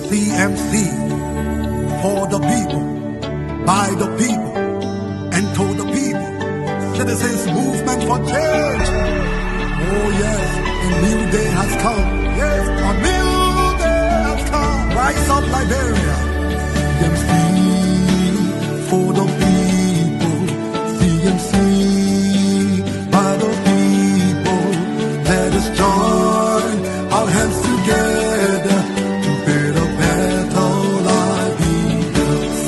CMC, for the people, by the people, and to the people. Citizens movement for change. Oh yes, a new day has come. Yes, a new day has come. Rise up, Liberia. CMC, for the people. CMC, by the people. Let us join our hands together to build a better life.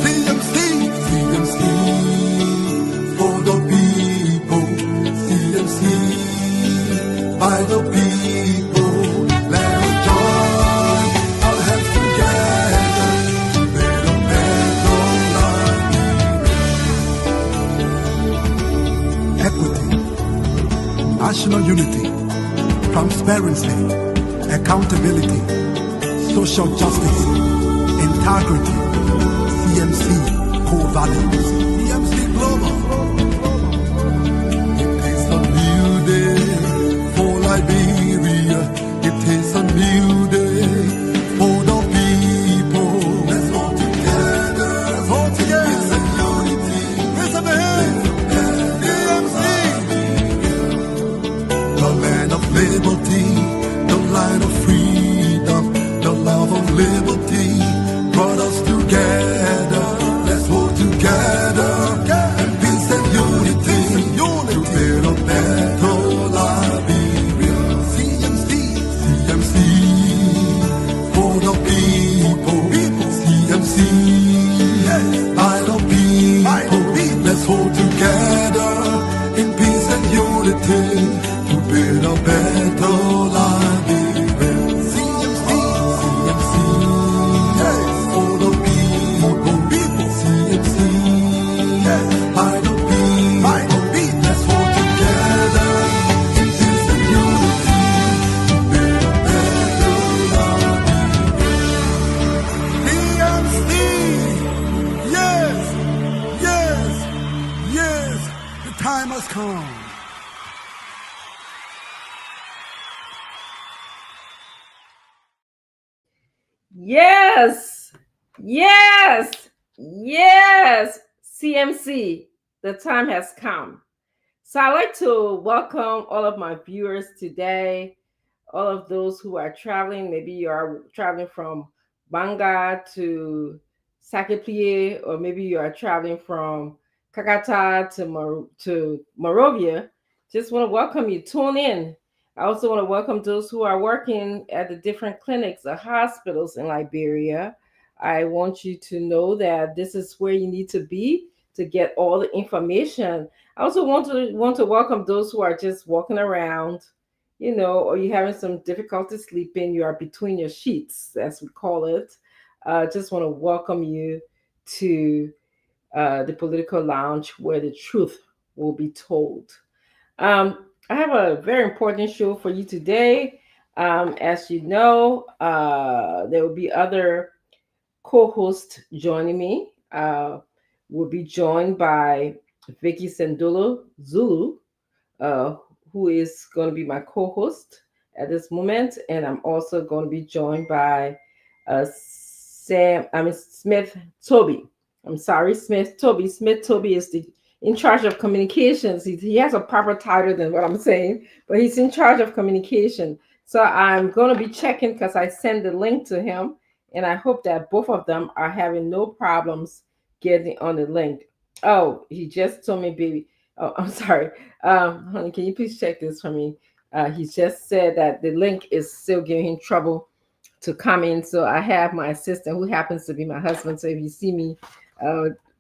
CMC, CMC, for the people. CMC, by the people. Let us join our hands together to build a better life. Equity, national unity, transparency, accountability, social justice, integrity, CMC core values. CMC Global. It is a new day for Liberia. It is a new day for the people. Let's all together. Let's all together. It's a unity. It's a CMC. The land of liberty, the land of freedom, the love of liberty brought us together. Let's hold together in peace and unity to build a better Liberia. CMC, CMC, for the people. CMC, by the people. Let's hold together in peace and unity to build a better Liberia. CMC, CMC, for the people. CMC, by the people. Let's hold together in peace and unity to build a better Liberia. CMC, yes, yes, yes, the time has come. Yes, yes, yes, CMC, the time has come. So I'd like to welcome all of my viewers today, all of those who are traveling. Maybe you are traveling from Banga to Sakeplie, or maybe you are traveling from Kakata to Morovia. Just want to welcome you. Tune in. I also want to welcome those who are working at the different clinics or hospitals in Liberia. I want you to know that this is where you need to be to get all the information. I also want to welcome those who are just walking around, or you're having some difficulty sleeping. You are between your sheets, as we call it. Just want to welcome you to the Political Lounge, where the truth will be told. I have a very important show for you today. As you know, there will be other co-hosts joining me. We'll be joined by Vicky Sendolo Zulu, who is going to be my co-host at this moment, and I'm also going to be joined by Smith Toby. I'm sorry, Smith Toby. Smith Toby is in charge of communications. He has a proper title than what I'm saying, but he's in charge of communication. So I'm going to be checking because I sent the link to him, and I hope that both of them are having no problems getting on the link. Oh, he just told me, baby. Oh, I'm sorry. Honey, can you please check this for me? He just said that the link is still giving him trouble to come in. So I have my assistant, who happens to be my husband. So if you see me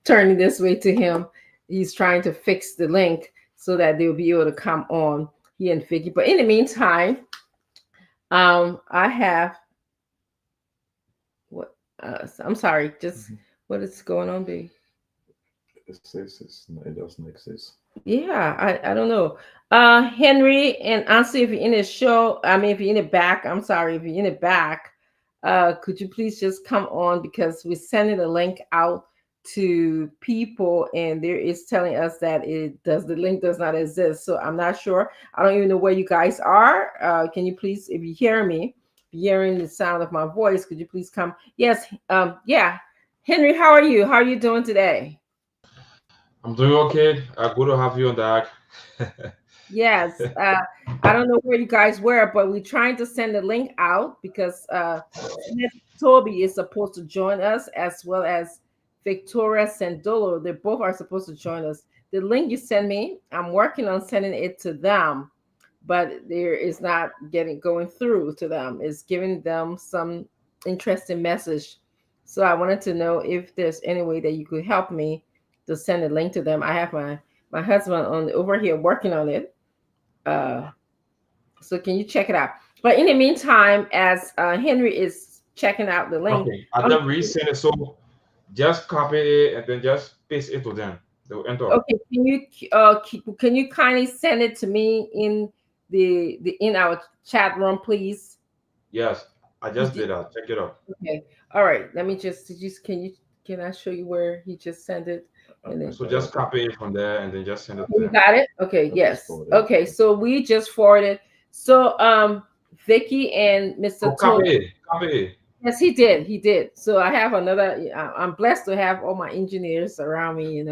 turning this way to him, he's trying to fix the link so that they'll be able to come on, he and Vicky. But in the meantime, I have what? I'm sorry. Just what is going on, babe? It says it doesn't exist. Yeah, I don't know. Henry and Ansi, if you're in the show, if you're in the back, I'm sorry, if you're in the back, could you please just come on, because we're sending a link out to people, and there is telling us that the link does not exist. So I'm not sure. I don't even know where you guys are. Can you please, if you hear me, hearing the sound of my voice, could you please come? Yes, yeah. Henry, how are you? How are you doing today? I'm doing okay. Good to have you on the act. Yes. I don't know where you guys were, but we're trying to send the link out because Smith Toby is supposed to join us as well as Victoria Sandolo. They both are supposed to join us. The link you send me, I'm working on sending it to them, but there is not getting going through to them. It's giving them some interesting message. So I wanted to know if there's any way that you could help me to send a link to them. I have my husband on over here working on it. Uh, so can you check it out? But in the meantime, as Henry is checking out the link, Okay, I I'm just resend it. So just copy it and then just paste it to them. They'll enter. okay. Can you kindly send it to me in the in our chat room, please? Yes, I You just did. did that. Check it out. Okay. All right. Let me just can I show you where he just sent it? And then So just copy it from there and then just send it to you them. got it? Okay, I just yes. forwarded Okay, it. so we just forwarded. So Vicky and Mr. So copy Toby. it. Copy it. Yes, he did. He did. So I have another. I'm blessed to have all my engineers around me.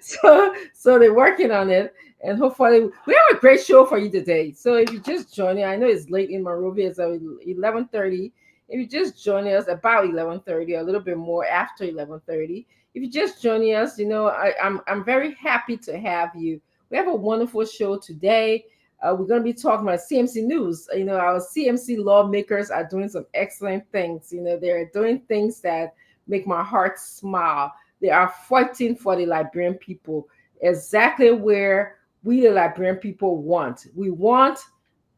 So so they're working on it, and hopefully we have a great show for you today. So if you just joining, I know it's late in Monrovia, so 11:30. If you just joining us about 11:30, a little bit more after 11:30. If you just joining us, I'm very happy to have you. We have a wonderful show today. We're going to be talking about CMC news. Our CMC lawmakers are doing some excellent things. They're doing things that make my heart smile. They are fighting for the Liberian people, exactly where we, the Liberian people, want. We want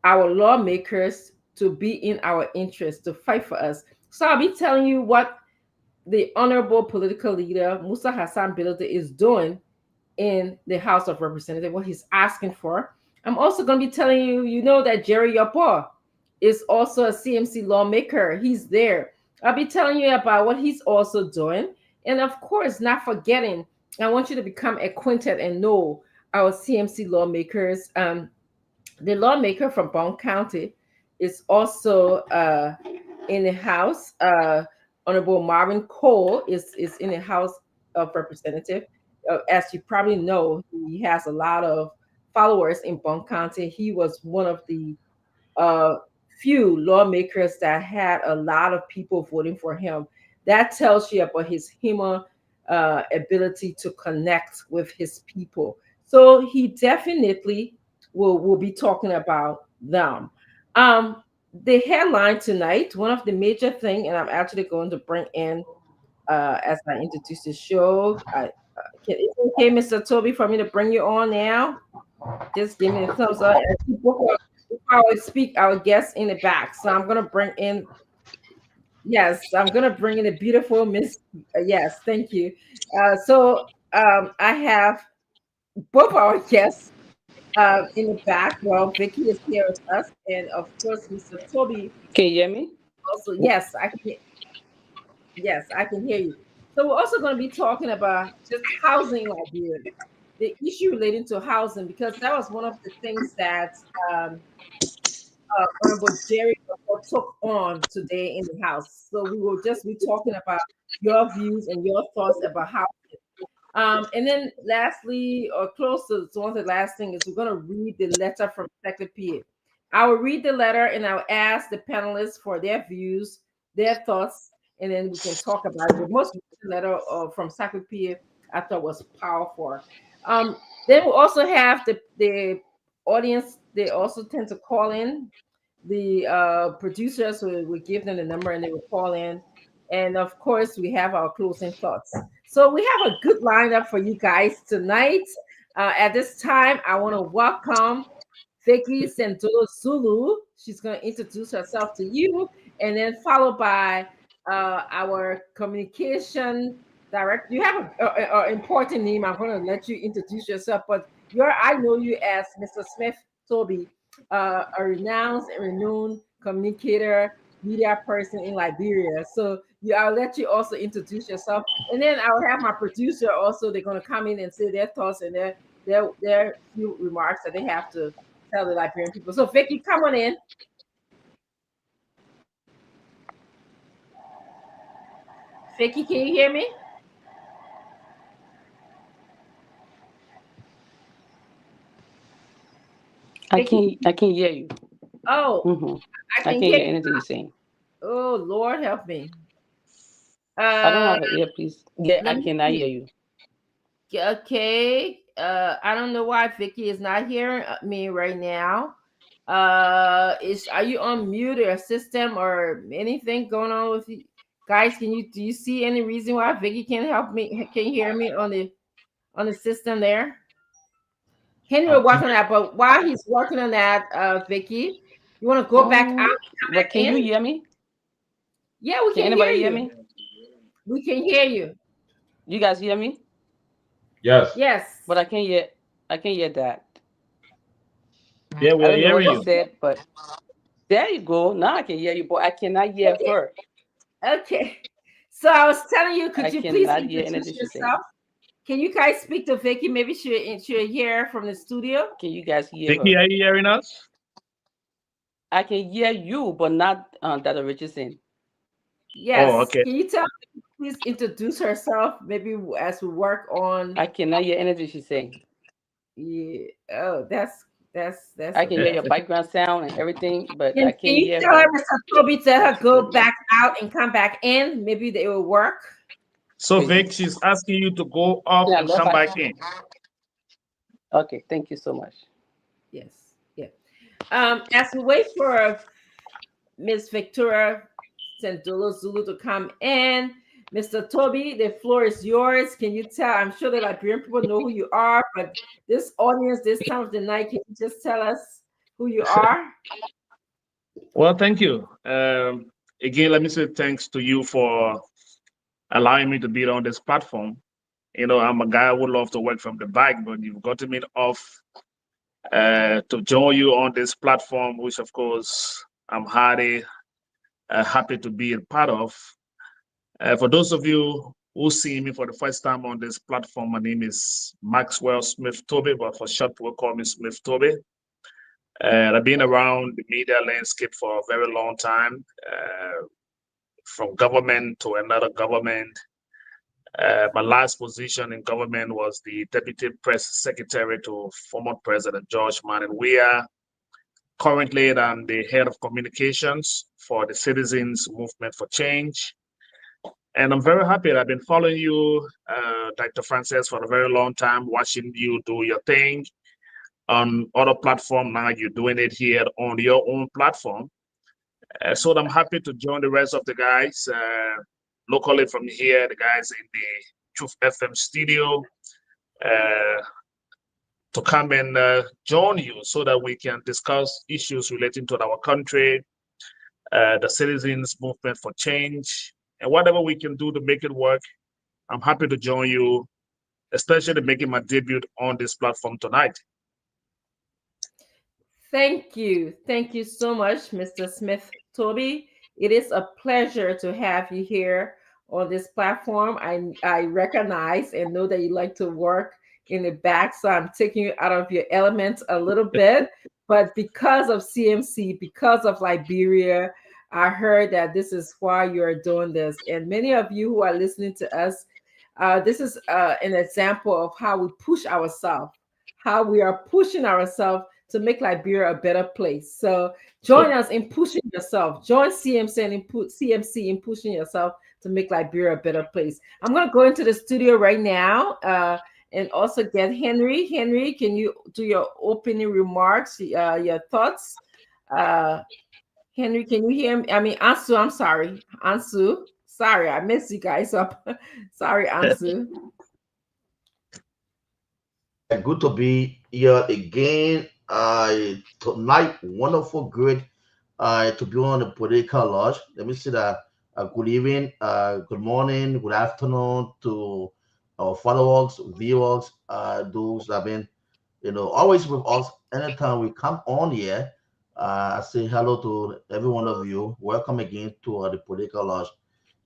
our lawmakers to be in our interest, to fight for us. So I'll be telling you what the honorable political leader, Musa Hassan Bilde, is doing in the House of Representatives, what he's asking for. I'm also going to be telling you, that Jerry Yopo is also a CMC lawmaker. He's there. I'll be telling you about what he's also doing. And of course, not forgetting, I want you to become acquainted and know our CMC lawmakers. The lawmaker from Bond County is also in the House. Honorable Marvin Cole is in the House of Representatives. As you probably know, he has a lot of followers in Bond County. He was one of the uh, few lawmakers that had a lot of people voting for him. That tells you about his human ability to connect with his people. So he definitely will be talking about them. Um, the headline tonight, one of the major thing, and I'm actually going to bring in as I introduce the show. Is it okay, Mr. Toby, for me to bring you on now? Just give me a thumbs up. And before I speak, our guest in the back. So I'm gonna bring in. Yes, I'm gonna bring in a beautiful Miss. Yes, thank you. I have both our guests in the back. Well, Vicky is here with us, and of course, Mr. Toby Can you hear me? also. Yes, I can. Yes, I can hear you. So we're also going to be talking about just housing like the issue relating to housing, because that was one of the things that um, Honorable Jerry took on today in the House. So we will just be talking about your views and your thoughts about how. And then lastly, or close to one of the last thing is we're going to read the letter from Secretary. I will read the letter and I'll ask the panelists for their views, their thoughts, and then we can talk about it. The most recent letter from Secretary I thought was powerful. Then we also have the audience. They also tend to call in. The producers will give them the number and they will call in. And of course, we have our closing thoughts. So we have a good lineup for you guys tonight. At this time, I want to welcome Vicky Santolo Zulu. She's going to introduce herself to you, and then followed by our communication director. You have an important name. I'm going to let you introduce yourself, but I know you as Mr. Smith Toby, a renowned and renowned communicator, media person in Liberia. So I'll let you also introduce yourself, and then I'll have my producer also. They're going to come in and say their thoughts and their few remarks that they have to tell the Liberian people. So Vicky, come on in. Vicky, can you hear me? Vicky? I can't hear you. Oh, Hmm. I I can can't hear hear you. anything you're saying. Oh, Lord help me. I don't Uh, have an earpiece. Yeah, I let me cannot hear see. you. Okay. I don't know why Vicky is not hearing me right now. Are you on mute or system or anything going on with you guys? Do you see any reason why Vicky can't help me? Can you hear me on the system there? Henry I will work think on that, but while he's working on that, Vicky, you want to go back out, come But back can you in? hear me? Yeah, we Can can hear anybody hear you. me? We can hear you. You guys hear me? yes. Yes. But I can't hear that. Yeah, I we are don't know what hearing he you. said, but there you go. Now I can hear you, but I cannot hear Okay. her. Okay. So I was telling you, I could you please cannot hear anything introduce she's saying. yourself? Can you guys speak to Vicky? Maybe she'll hear from the studio. Can you guys hear Vicky, her? are you hearing us? I can hear you, but not Dr. Richardson. Oh, Yes. okay. Can you tell me, please introduce herself? Maybe as we work on. I cannot hear anything she's saying. Yeah. Oh, that's I can hear okay. your background sound and everything, but I Can can't you hear tell her, her. Mr. Toby, tell her go back out and come back in? Maybe they will work. So, Vic, Please. she's asking you to go off Yeah, and left. come back in. Okay, thank you so much. Yes. Yeah. As we wait for Miss Victoria Sendolo Zulu to come in, Mr. Toby, the floor is yours. Can you tell? I'm sure the Liberian people know who you are, but this audience, this time of the night, can you just tell us who you are? Well, thank you. Again, let me say thanks to you for allowing me to be on this platform. You know, I'm a guy who would love to work from the back, but you've gotten me off to join you on this platform, which, of course, I'm happy to be a part of. For those of you who see me for the first time on this platform, my name is Maxwell Smith Toby, but for short, people call me Smith Toby. I've been around the media landscape for a very long time, from government to another government. My last position in government was the Deputy Press Secretary to former President George Manuel Weah. Currently, I'm the head of communications for the Citizens Movement for Change. And I'm very happy. I've been following you, Dr. Frances, for a very long time, watching you do your thing on other platform. Now you're doing it here on your own platform. So I'm happy to join the rest of the guys locally from here, the guys in the Truth FM studio, uh, to come and join you so that we can discuss issues relating to our country, the citizens movement for change, and whatever we can do to make it work. I'm happy to join you, especially making my debut on this platform tonight. Thank you. Thank you so much, Mr. Smith Toby. It is a pleasure to have you here on this platform. I recognize and know that you like to work in the back, so I'm taking you out of your element a little bit. But because of CMC, because of Liberia, I heard that this is why you're doing this. And many of you who are listening to us, this is an example of how we push ourselves, how we are pushing ourselves to make Liberia a better place. So join us in pushing yourself. Join CMC and CMC in pushing yourself to make Liberia a better place. I'm going to go into the studio right now and also get Henry. Henry, can you do your opening remarks, your thoughts? Henry, can you hear me? I mean, Ansu, I'm sorry. Ansu, sorry, I messed you guys up. Sorry, Ansu. Good to be here again. Tonight, wonderful, great to be on the Political Lodge. Let me say that good evening, good morning, good afternoon to our followers, viewers, those that have been, always with us. Anytime we come on here, I say hello to every one of you. Welcome again to the Political Lodge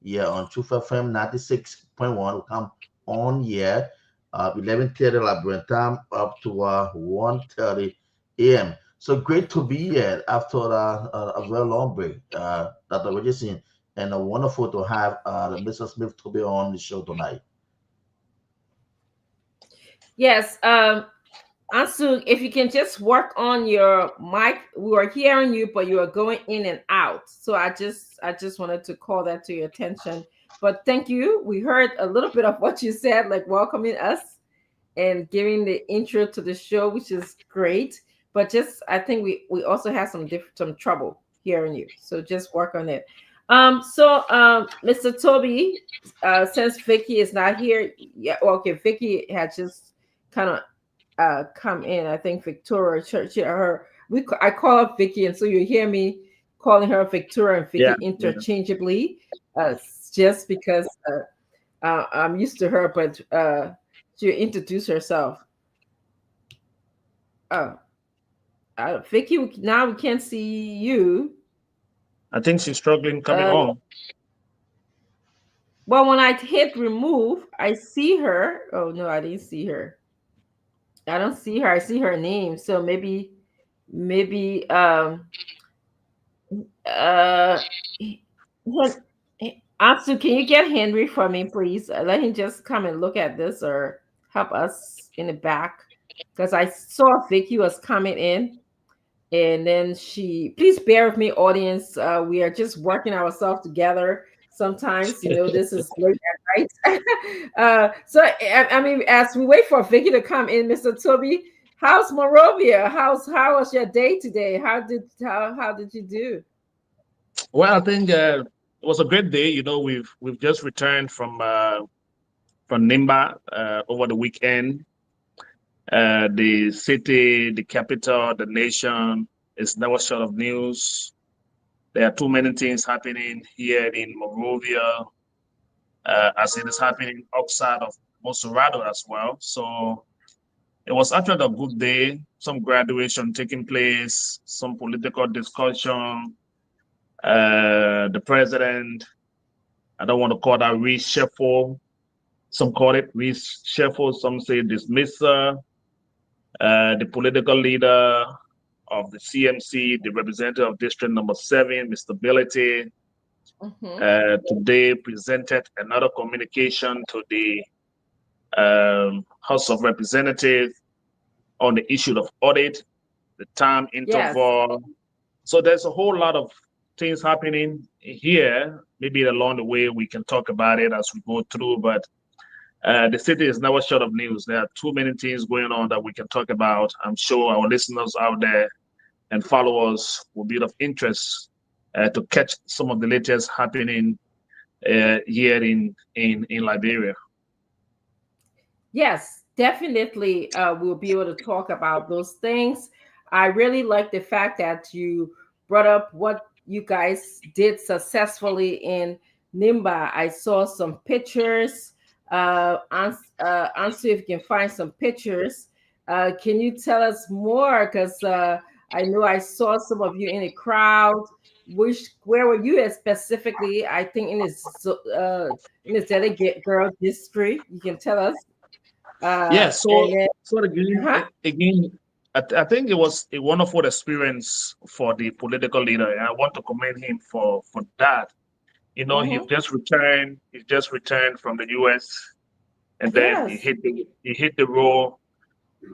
here on Truth FM 96.1. We come on here 11:30 Liberian time up to 1:30 a.m. So great to be here after a very long break. Dr. Richardson and wonderful to have Mr. Smith to be on the show tonight. Yes. Ansu, if you can just work on your mic, we were hearing you, but you are going in and out. So I just wanted to call that to your attention. But thank you. We heard a little bit of what you said, like welcoming us and giving the intro to the show, which is great. But just I think we also have some trouble hearing you. So just work on it. Mr. Toby, since Vicky is not here, yeah, okay, Vicky had just kind of come in. I think Victoria, I call her Vicky, and so you hear me calling her Victoria and Vicky Yeah. interchangeably, just because I'm used to her. But she introduced herself. Vicky, now we can't see you. I think she's struggling coming on. Well, when I hit remove, I see her. Oh no, I didn't see her. I don't see her. I see her name. So maybe uh Atsu, can you get Henry for me, please? Let him just come and look at this or help us in the back. Because I saw Vicky was coming in. And then please bear with me, audience. We are just working ourselves together. Sometimes, this is late at night. I mean, as we wait for Vicky to come in, Mr. Toby, how's Morovia? How was your day today? How did you do? Well, I think it was a great day. We've just returned from Nimba over the weekend. The city, the capital, the nation is never short of news. There are too many things happening here in Monrovia, as it is happening outside of Monserrado as well. So it was actually a good day. Some graduation taking place, some political discussion. The president, I don't want to call that reshuffle. Some call it reshuffle. Some say dismissal. The political leader of the CMC, the representative of District Number 7, Mr. Ability, today presented another communication to the House of Representatives on the issue of audit, the time interval. Yes. So there's a whole lot of things happening here. Maybe along the way we can talk about it as we go through, but the city is never short of news. There are too many things going on that we can talk about. I'm sure our listeners out there and followers will be of interest to catch some of the latest happening here in Liberia. Yes, definitely. We'll be able to talk about those things. I really like the fact that you brought up what you guys did successfully in Nimba. I saw some pictures. Ansu, if you can find some pictures, can you tell us more? Because I know I saw some of you in the crowd. Where were you at specifically? I think in this delegate girl district. You can tell us. Again, I think it was a wonderful experience for the political leader, and I want to commend him for that. He just returned from the US, and then he hit the road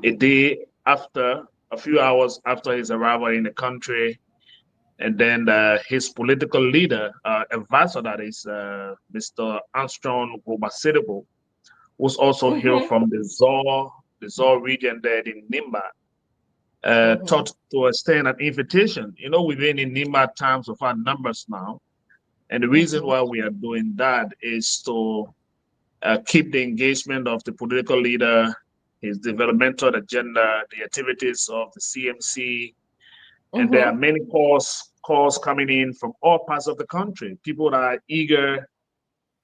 a day after, a few hours after his arrival in the country. And then his political leader, advisor, that is Mr. Armstrong Gobasirabo, was also here from the Zor region there in Nimba, thought to extend an invitation. We've been in Nimba times of our numbers now. And the reason why we are doing that is to keep the engagement of the political leader, his developmental agenda, the activities of the CMC. And there are many calls coming in from all parts of the country. People that are eager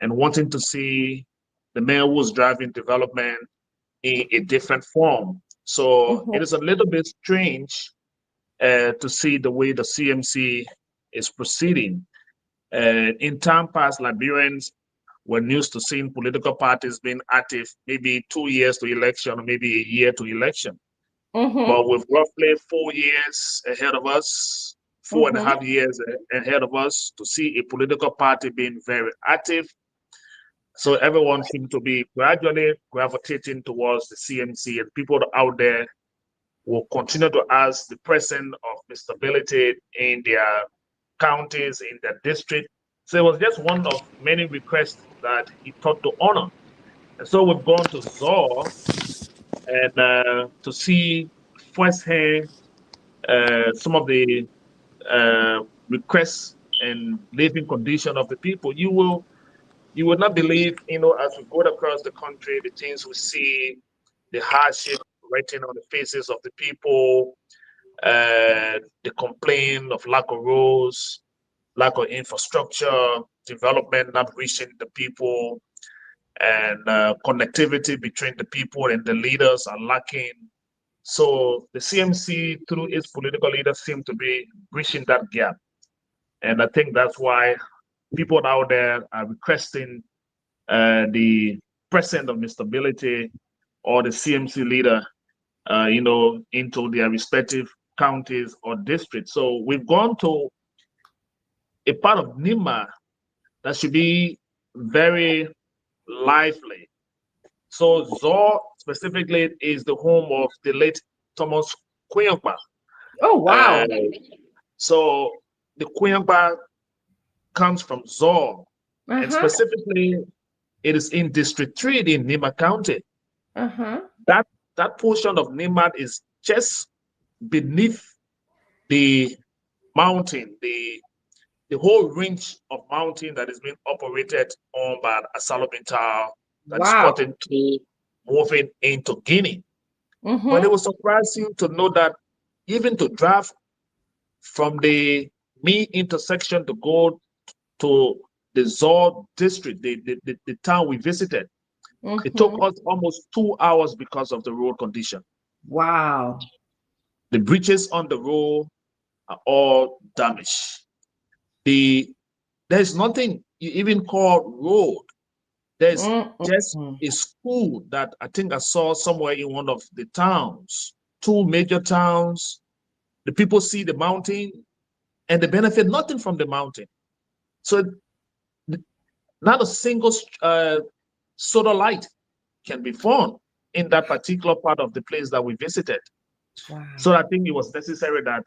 and wanting to see the man who's driving development in a different form. So it is a little bit strange to see the way the CMC is proceeding. In time past, Liberians were used to seeing political parties being active maybe 2 years to election or maybe a year to election. But with roughly 4 years ahead of us, 4.5 years ahead of us, to see a political party being very active. So everyone seems to be gradually gravitating towards the CMC, and people out there will continue to ask the president of stability in their counties, in their district. So it was just one of many requests that he thought to honor. And so we've gone to Zor and to see firsthand some of the requests and living condition of the people. You will not believe, as we go across the country, the things we see, the hardship written on the faces of the people, the complaint of lack of roads, lack of infrastructure, development not reaching the people, and connectivity between the people and the leaders are lacking. So the CMC, through its political leaders, seem to be bridging that gap. And I think that's why people out there are requesting the president of stability or the CMC leader, into their respective counties or districts. So we've gone to a part of Nima that should be very lively. So Zor specifically is the home of the late Thomas Kuyangba. Oh, wow. So the Kuyangba comes from Zor, and specifically it is in District 3 in Nima County. That portion of Nima is just beneath the mountain, the whole range of mountain that is being operated on by Asalo Bintal, that is cutting to moving into Guinea. But it was surprising to know that even to drive from the main intersection to go to the Zor district, the town we visited, it took us almost 2 hours because of the road condition. Wow. The bridges on the road are all damaged. There's nothing you even call road. There's just a school that I think I saw somewhere in one of the towns, 2 major towns. The people see the mountain and they benefit nothing from the mountain. So not a single solar light can be found in that particular part of the place that we visited. Wow. So I think it was necessary that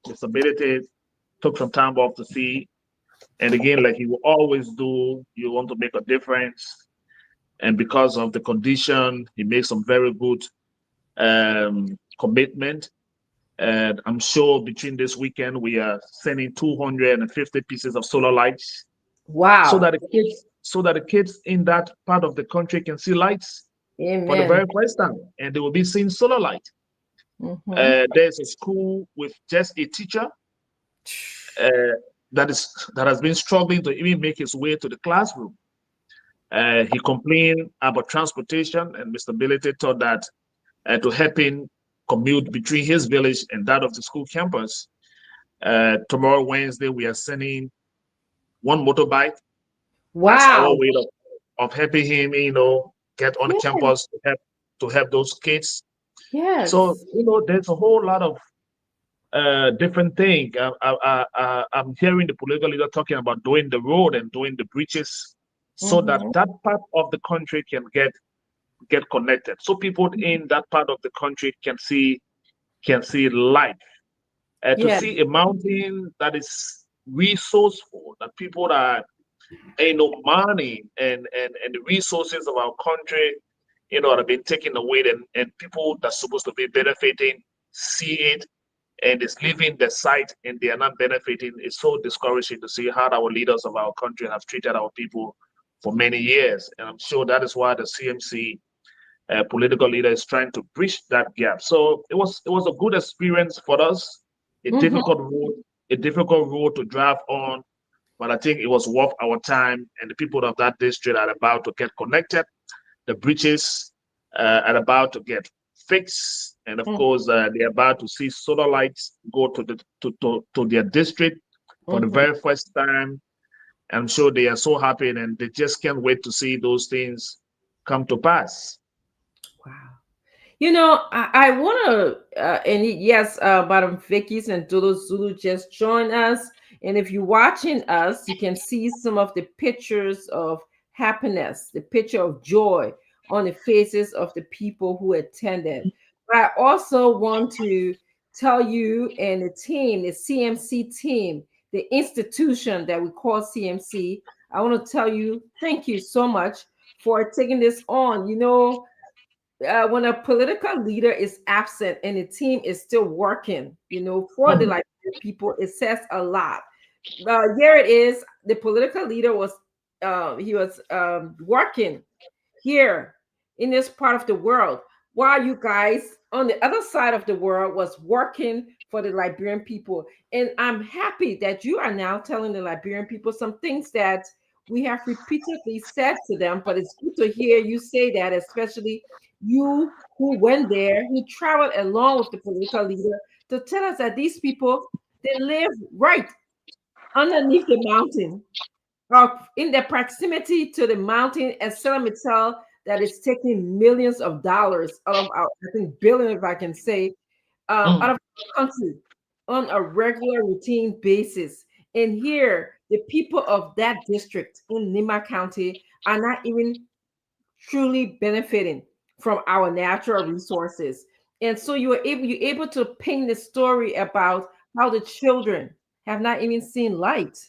Mr. Benedict took some time off to see. And again, like he will always do, you want to make a difference. And because of the condition, he made some very good commitment. And I'm sure between this weekend, we are sending 250 pieces of solar lights. Wow. So that the kids in that part of the country can see lights for the very first time, and they will be seeing solar light. There's a school with just a teacher that has been struggling to even make his way to the classroom. He complained about transportation, and Mr. Bility thought that to help him commute between his village and that of the school campus, tomorrow, Wednesday, we are sending 1 motorbike. Wow. That's our way of helping him, get on the campus to help those kids. Yes. So, there's a whole lot of different things. I'm hearing the political leader talking about doing the road and doing the bridges so that part of the country can get connected. So people in that part of the country can see life. To see a mountain that is resourceful, that people that money and the resources of our country, have been taken away, and people that's supposed to be benefiting see it and is leaving the site and they are not benefiting. It's so discouraging to see how our leaders of our country have treated our people for many years. And I'm sure that is why the CMC political leader is trying to bridge that gap. So it was a good experience for us, a difficult road to drive on, but I think it was worth our time, and the people of that district are about to get connected. The bridges are about to get fixed, and of course, they're about to see solar lights go to their district for the very first time. I'm sure they are so happy, and they just can't wait to see those things come to pass. Wow. I want to, yes, Madam Vicky's and Dodo Zulu just joined us. And if you're watching us, you can see some of the pictures of happiness, the picture of joy on the faces of the people who attended. But I also want to tell you and the team, the CMC team, the institution that we call CMC, I want to tell you thank you so much for taking this on. When a political leader is absent and the team is still working, for the Liberian people, it says a lot. Here it is. The political leader was, he was working here in this part of the world, while you guys on the other side of the world was working for the Liberian people. And I'm happy that you are now telling the Liberian people some things that we have repeatedly said to them, but it's good to hear you say that, especially you who went there, who traveled along with the political leader to tell us that these people, they live right underneath the mountain, or in the proximity to the mountain, and Selamitell, that is taking millions of dollars out of our, I think billion, if I can say, out of the country on a regular routine basis. And here, the people of that district in Nima County are not even truly benefiting from our natural resources. And so you're able to paint the story about how the children have not even seen light,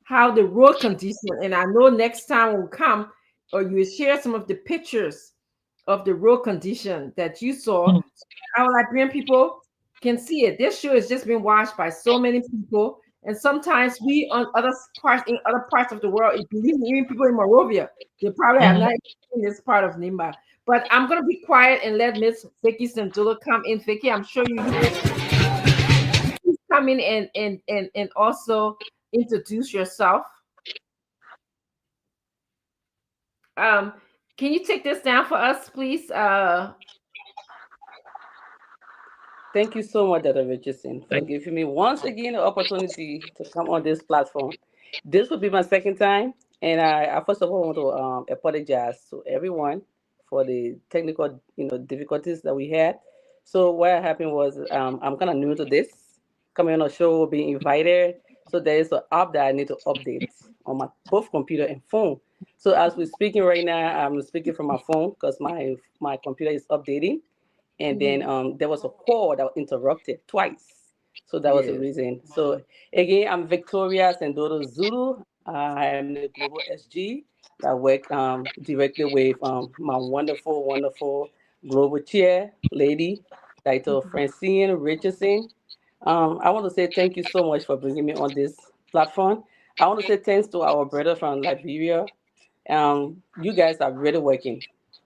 how the road condition. And I know next time when we come, or you will share some of the pictures of the road condition that you saw, so our Liberian people can see it. This show has just been watched by so many people, and sometimes we on other parts in other parts of the world, believe me, even people in Morovia, they probably have not seen this part of Nimba. But I'm gonna be quiet and let Miss Vicky Santula come in. Vicky, I'm sure you come in and also introduce yourself. Um, can you take this down for us, please? Thank you so much, Dr. Richardson, for giving me once again the opportunity to come on this platform. This will be my second time, and I first of all want to apologize to everyone for the technical, difficulties that we had. So what happened was, I'm kind of new to this, coming on a show, being invited. So there is an app that I need to update on my both computer and phone. So as we're speaking right now, I'm speaking from my phone because my computer is updating, and then there was a call that interrupted twice. So that was the Yes. reason. So again, I'm Victoria Sendodo Zulu. I am the Global SG that work directly with my wonderful, wonderful global chair lady, Dr. Francine Richardson. I want to say thank you so much for bringing me on this platform. I want to say thanks to our brother from Liberia. You guys are really working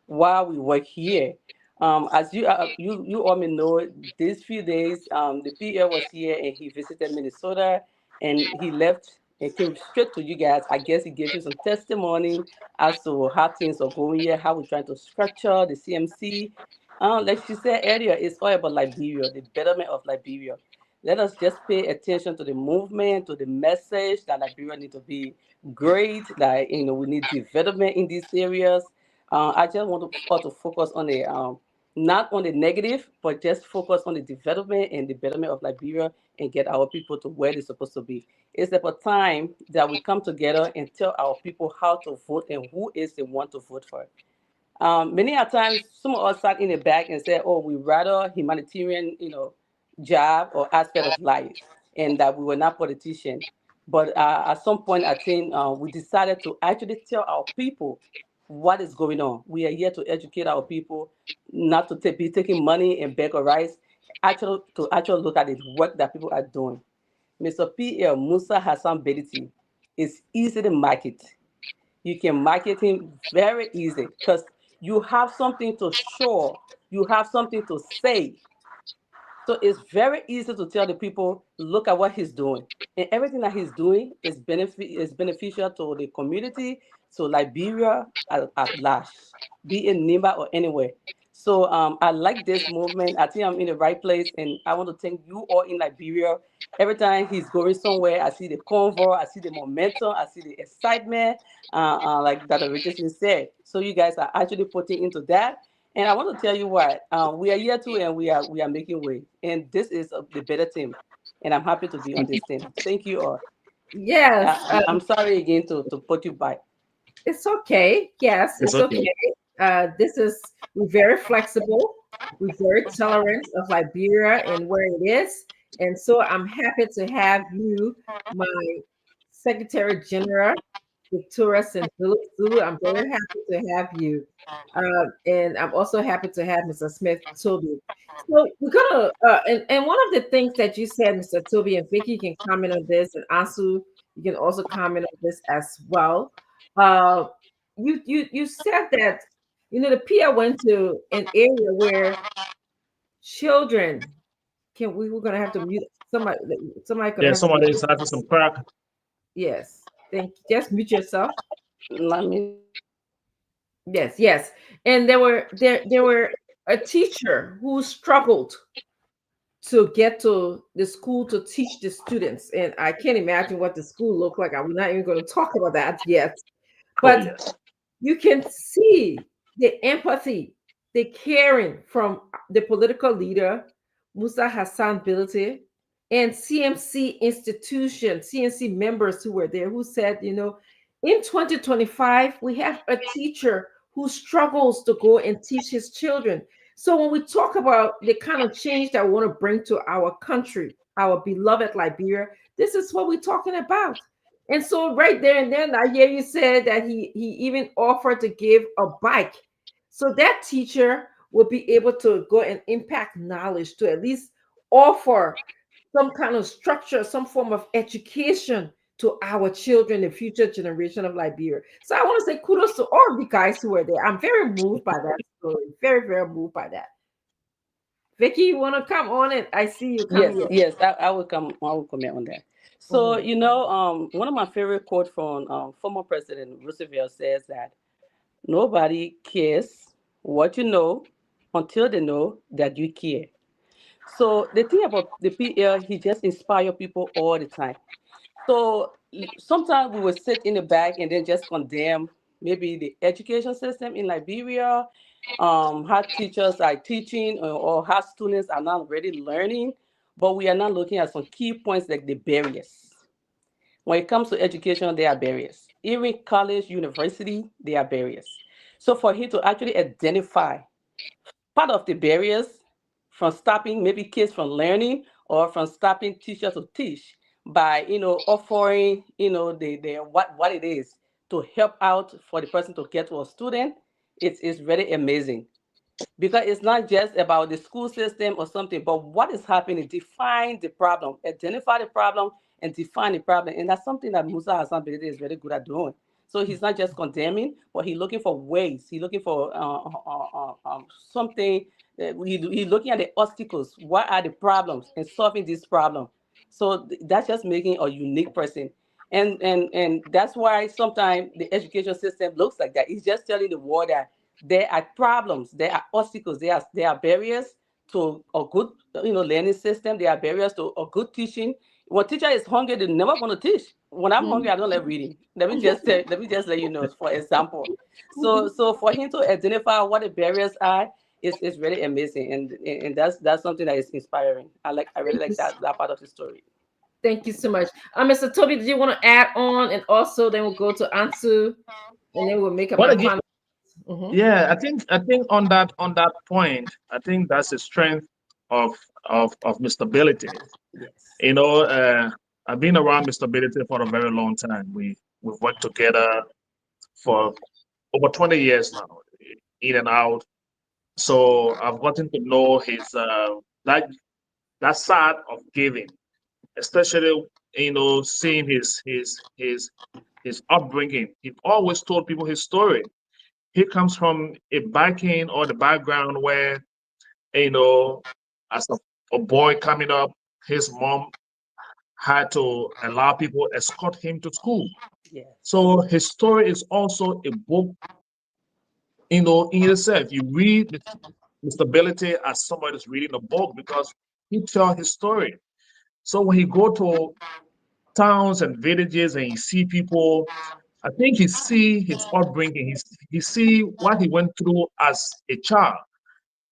while we work here. As you all may know, these few days, the PL was here and he visited Minnesota, and he left and came straight to you guys. I guess he gave you some testimony as to how things are going here, how we're trying to structure the CMC. Like she said earlier, it's all about Liberia, the betterment of Liberia. Let us just pay attention to the movement, to the message that Liberia need to be great. Like, we need development in these areas. I just want to, us to focus on the not on the negative, but just focus on the development and the betterment of Liberia and get our people to where they're supposed to be. It's about time that we come together and tell our people how to vote and who is the one to vote for. Many a times, some of us sat in the back and said, "Oh, we rather humanitarian, job or aspect of life, and that we were not politicians." But at some point, I think we decided to actually tell our people what is going on. We are here to educate our people, not to be taking money and beg or rice. Actually, to actually look at the work that people are doing. Mr. P.L. Musa Hassan Bediti is easy to market. You can market him very easy because you have something to show, you have something to say. So it's very easy to tell the people, look at what he's doing. And everything that he's doing is beneficial to the community, to Liberia at large, be in Nimba or anywhere. So I like this movement. I think I'm in the right place, and I want to thank you all in Liberia. Every time he's going somewhere, I see the convoy, I see the momentum, I see the excitement, like Dr. Richardson said. So you guys are actually putting into that. And I want to tell you what, we are here too, and we are making way. And this is the better team, and I'm happy to be on this team. Thank you all. Yes, I'm sorry again to put you back. it's okay. Yes, It's it's okay. okay. This is we're very flexible. We're very tolerant of Liberia and where it is, and so I'm happy to have you, my Secretary General, Victoria Sendulu. Zulu. I'm very happy to have you, and I'm also happy to have Mr. Smith Toby. So we're gonna, and one of the things that you said, Mr. Toby, and Vicky, you can comment on this, and Ansu, you can also comment on this as well. Uh, you said that the PIA went to an area where children can we were gonna have to mute somebody. Somebody gonna Yeah, have to be. somebody is having some crack. Yes, thank you. Just mute yourself. Let me. Yes, yes. And there were a teacher who struggled to get to the school to teach the students, and I can't imagine what the school looked like. I'm not even going to talk about that yet. Oh But yes. you can see the empathy, the caring from the political leader, Musa Hassan Bilti, and CMC institution, CNC members who were there, who said, in 2025, we have a teacher who struggles to go and teach his children. So when we talk about the kind of change that we want to bring to our country, our beloved Liberia, this is what we're talking about. And so right there and then, I hear you said that he even offered to give a bike, so that teacher will be able to go and impact knowledge to at least offer some kind of structure, some form of education to our children, the future generation of Liberia. So I want to say kudos to all of the guys who were there. I'm very moved by that story. Very, very moved by that. Vicky, you want to come on it? I see you Yes, coming. yes, I will come. I will comment on that. So Mhm. one of my favorite quotes from former President Roosevelt says that nobody cares what you know until they know that you care. So the thing about the PL, he just inspire people all the time. So sometimes we will sit in the back and then just condemn maybe the education system in Liberia, how teachers are teaching or how students are not really learning, but we are not looking at some key points like the barriers. When it comes to education, there are barriers. Even college, university, there are barriers. So for him to actually identify part of the barriers from stopping maybe kids from learning or from stopping teachers to teach by offering the what it is to help out for the person to get to a student, it's very amazing because it's not just about the school system or something, but what is happening. Define the problem, identify the problem, and define the problem. And that's something that Musa Hassan Bedede is very good at doing. So he's not just condemning, but he's looking for ways. He's looking for something. He's looking at the obstacles. What are the problems and solving this problem? So that's just making a unique person. And that's why sometimes the education system looks like that. It's just telling the world that there are problems, there are obstacles, there are barriers to a good learning system. There are barriers to a good teaching. When teacher is hungry, they're never going to teach. When I'm hungry, I don't like reading. Let me just let you know, for example. So for him to identify what the barriers are is really amazing, and that's something that is inspiring. I really Thank you. like that part of the story. Thank you so much. Mr. Toby, did you want to add on? And also, then we'll go to Ansu, and then we'll make up Well, my again, final. Mhm. yeah, I think on that point, I think that's the strength of of Mr. Ability. Yes. You know, I've been around Mr. Ability for a very long time. We've worked together for over 20 years now, in and out. So I've gotten to know his that side of giving, especially seeing his upbringing. He always told people his story. He comes from a backing or the background where you know, as a boy coming up, his mom had to allow people escort him to school. Yes. So his story is also a book, in itself. You read the stability as somebody is reading a book because he tell his story. So when he go to towns and villages and you see people I think he see his upbringing, he see what he went through as a child.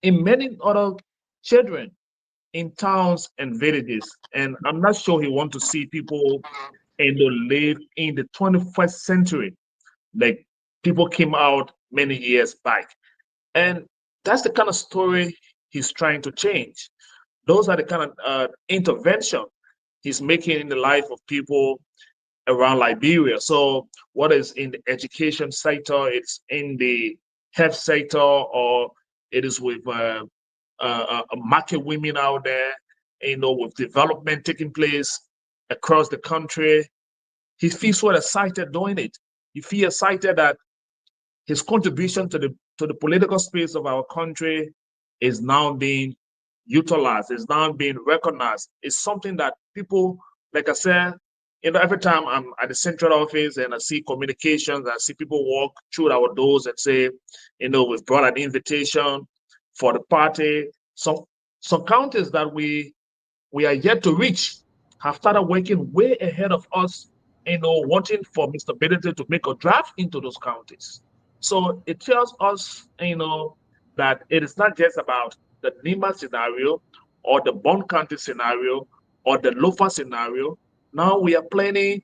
In many other children in towns and villages, and I'm not sure he want to see people live in the 21st century, like people came out many years back. And that's the kind of story he's trying to change. Those are the kind of intervention he's making in the life of people around Liberia. So, what is in the education sector, it's in the health sector, or it is with market women out there, with development taking place across the country. He feels so excited doing it. He feels excited that his contribution to the political space of our country is now being utilized, is now being recognized. It's something that people, like I said, every time I'm at the central office and I see communications, I see people walk through our doors and say, we've brought an invitation for the party. Some counties that we are yet to reach have started working way ahead of us, wanting for Mr. Bennington to make a draft into those counties. So it tells us, that it is not just about the Nima scenario or the Bond County scenario or the Lofa scenario. Now we are planning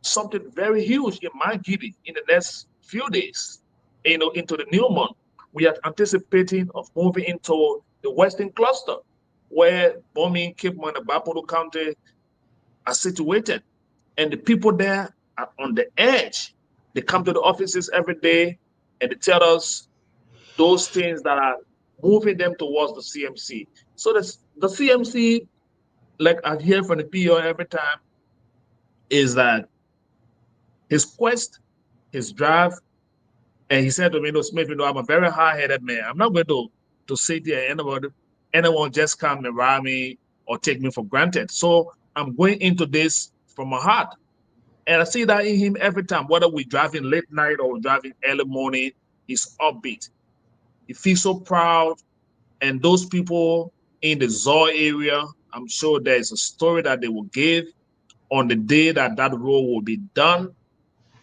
something very huge in Gidi in the next few days, into the new month. We are anticipating of moving into the Western cluster, where Bomi, Cape Mon, and Bapolo County are situated. And the people there are on the edge. They come to the offices every day and they tell us those things that are moving them towards the CMC. So the CMC, like I hear from the PO every time, is that his quest, his drive, and he said to me, no, Smith, I'm a very hard-headed man. I'm not going to sit there and anyone just come around me or take me for granted. So I'm going into this from my heart. And I see that in him every time, whether we're driving late night or driving early morning, he's upbeat. He feels so proud. And those people in the Zor area, I'm sure there's a story that they will give on the day that that role will be done.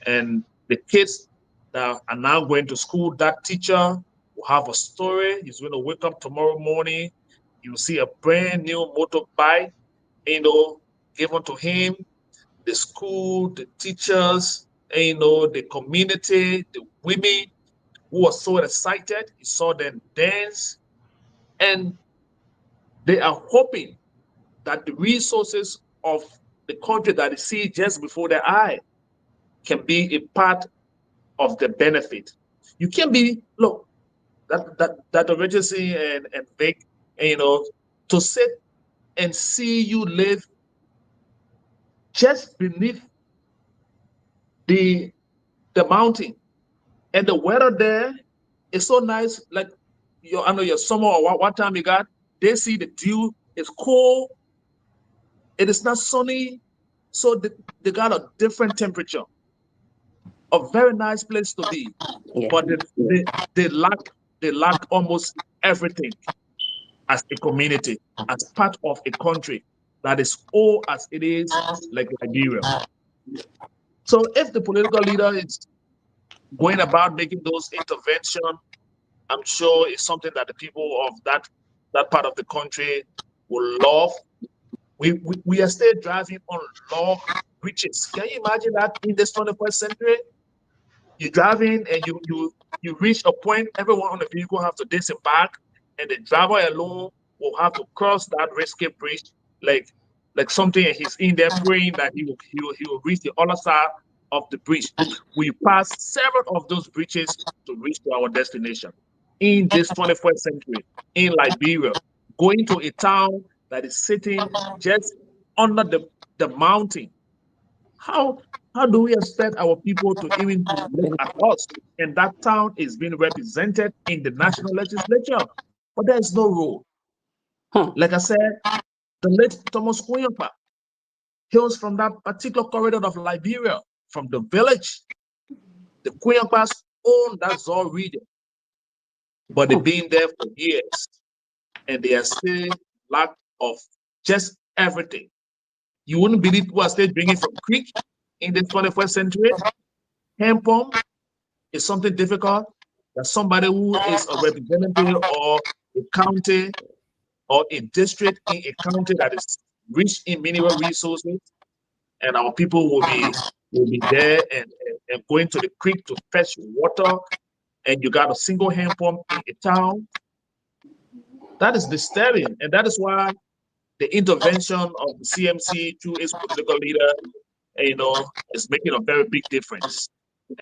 And the kids that are now going to school, that teacher will have a story. He's going to wake up tomorrow morning. You'll see a brand new motorbike, given to him. The school, the teachers, the community, the women who were so excited. He saw them dance, and they are hoping that the resources of the country that they see just before their eye can be a part of the benefit. You can be, look, that emergency and Vic, to sit and see you live just beneath the mountain, and the weather there is so nice. Like I know your summer or what time you got, they see the dew. It's cool. It is not sunny, so they got a different temperature. A very nice place to be, Yeah. but they lack almost everything as a community, as part of a country that is all as it is, like Liberia. So if the political leader is going about making those interventions, I'm sure it's something that the people of that part of the country will love. We are still driving on log bridges. Can you imagine that in this 21st century? You're driving and you reach a point, everyone on the vehicle have to disembark, and the driver alone will have to cross that risky bridge like something, and he's in there praying that he will reach the other side of the bridge. We passed several of those bridges to reach to our destination in this 21st century in Liberia, going to a town that is sitting just under the mountain. How how do we expect our people to even to look at us? And that town is being represented in the national legislature, but there is no rule. Hmm. Like I said, the late Thomas Kuyampa hails from that particular corridor of Liberia, from the village. The Kuyampas own that Zor region, but they've been there for years, and they are still lack of just everything. You wouldn't believe people are still drinking from creek in the 21st century. hand pump is something difficult, that somebody who is a representative or a county or a district in a county that is rich in mineral resources, and our people will be there and going to the creek to fetch water, and you got a single hand pump in a town. That is disturbing, and that is why the intervention of the CMC through its political leader, is making a very big difference.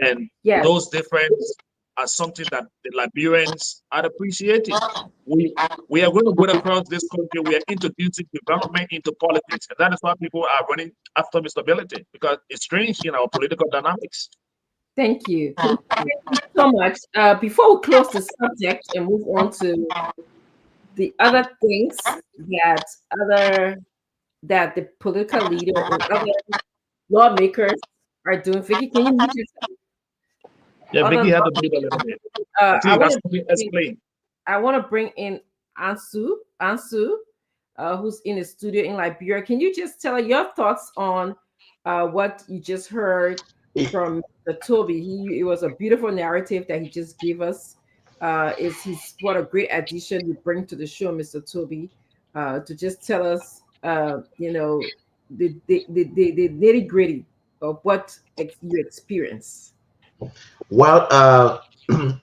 And Yes. those differences are something that the Liberians are appreciating. We are going to go across this country. We are introducing development into politics, and that is why people are running after stability, because it's strange in our political dynamics. Thank you. Thank you so much. Before we close the subject and move on to the other things that the political leader and other lawmakers are doing. Vicky, can you mute yourself? Yeah, Vicky had to do it a little bit. I think I you got want something to explain. to bring in Ansu, who's in the studio in Liberia. Can you just tell your thoughts on what you just heard from Toby? It was a beautiful narrative that he just gave us. What a great addition you bring to the show, Mr. Toby, to just tell us, the nitty gritty of what you experience. Well,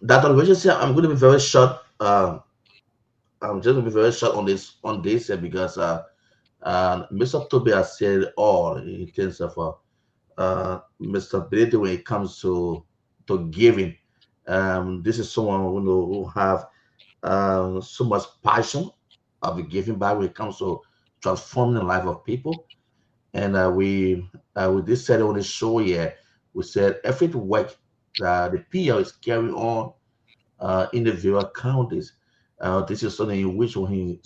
that always say I'm going to be very short. I'm just going to be very short on this because Mr. Toby has said all in terms of Mr. Ability when it comes to giving. This is someone who have so much passion of giving back when it comes to transforming the life of people. And we just said on the show here, we said every work that the PL is carrying on in the various counties. This is something in which when he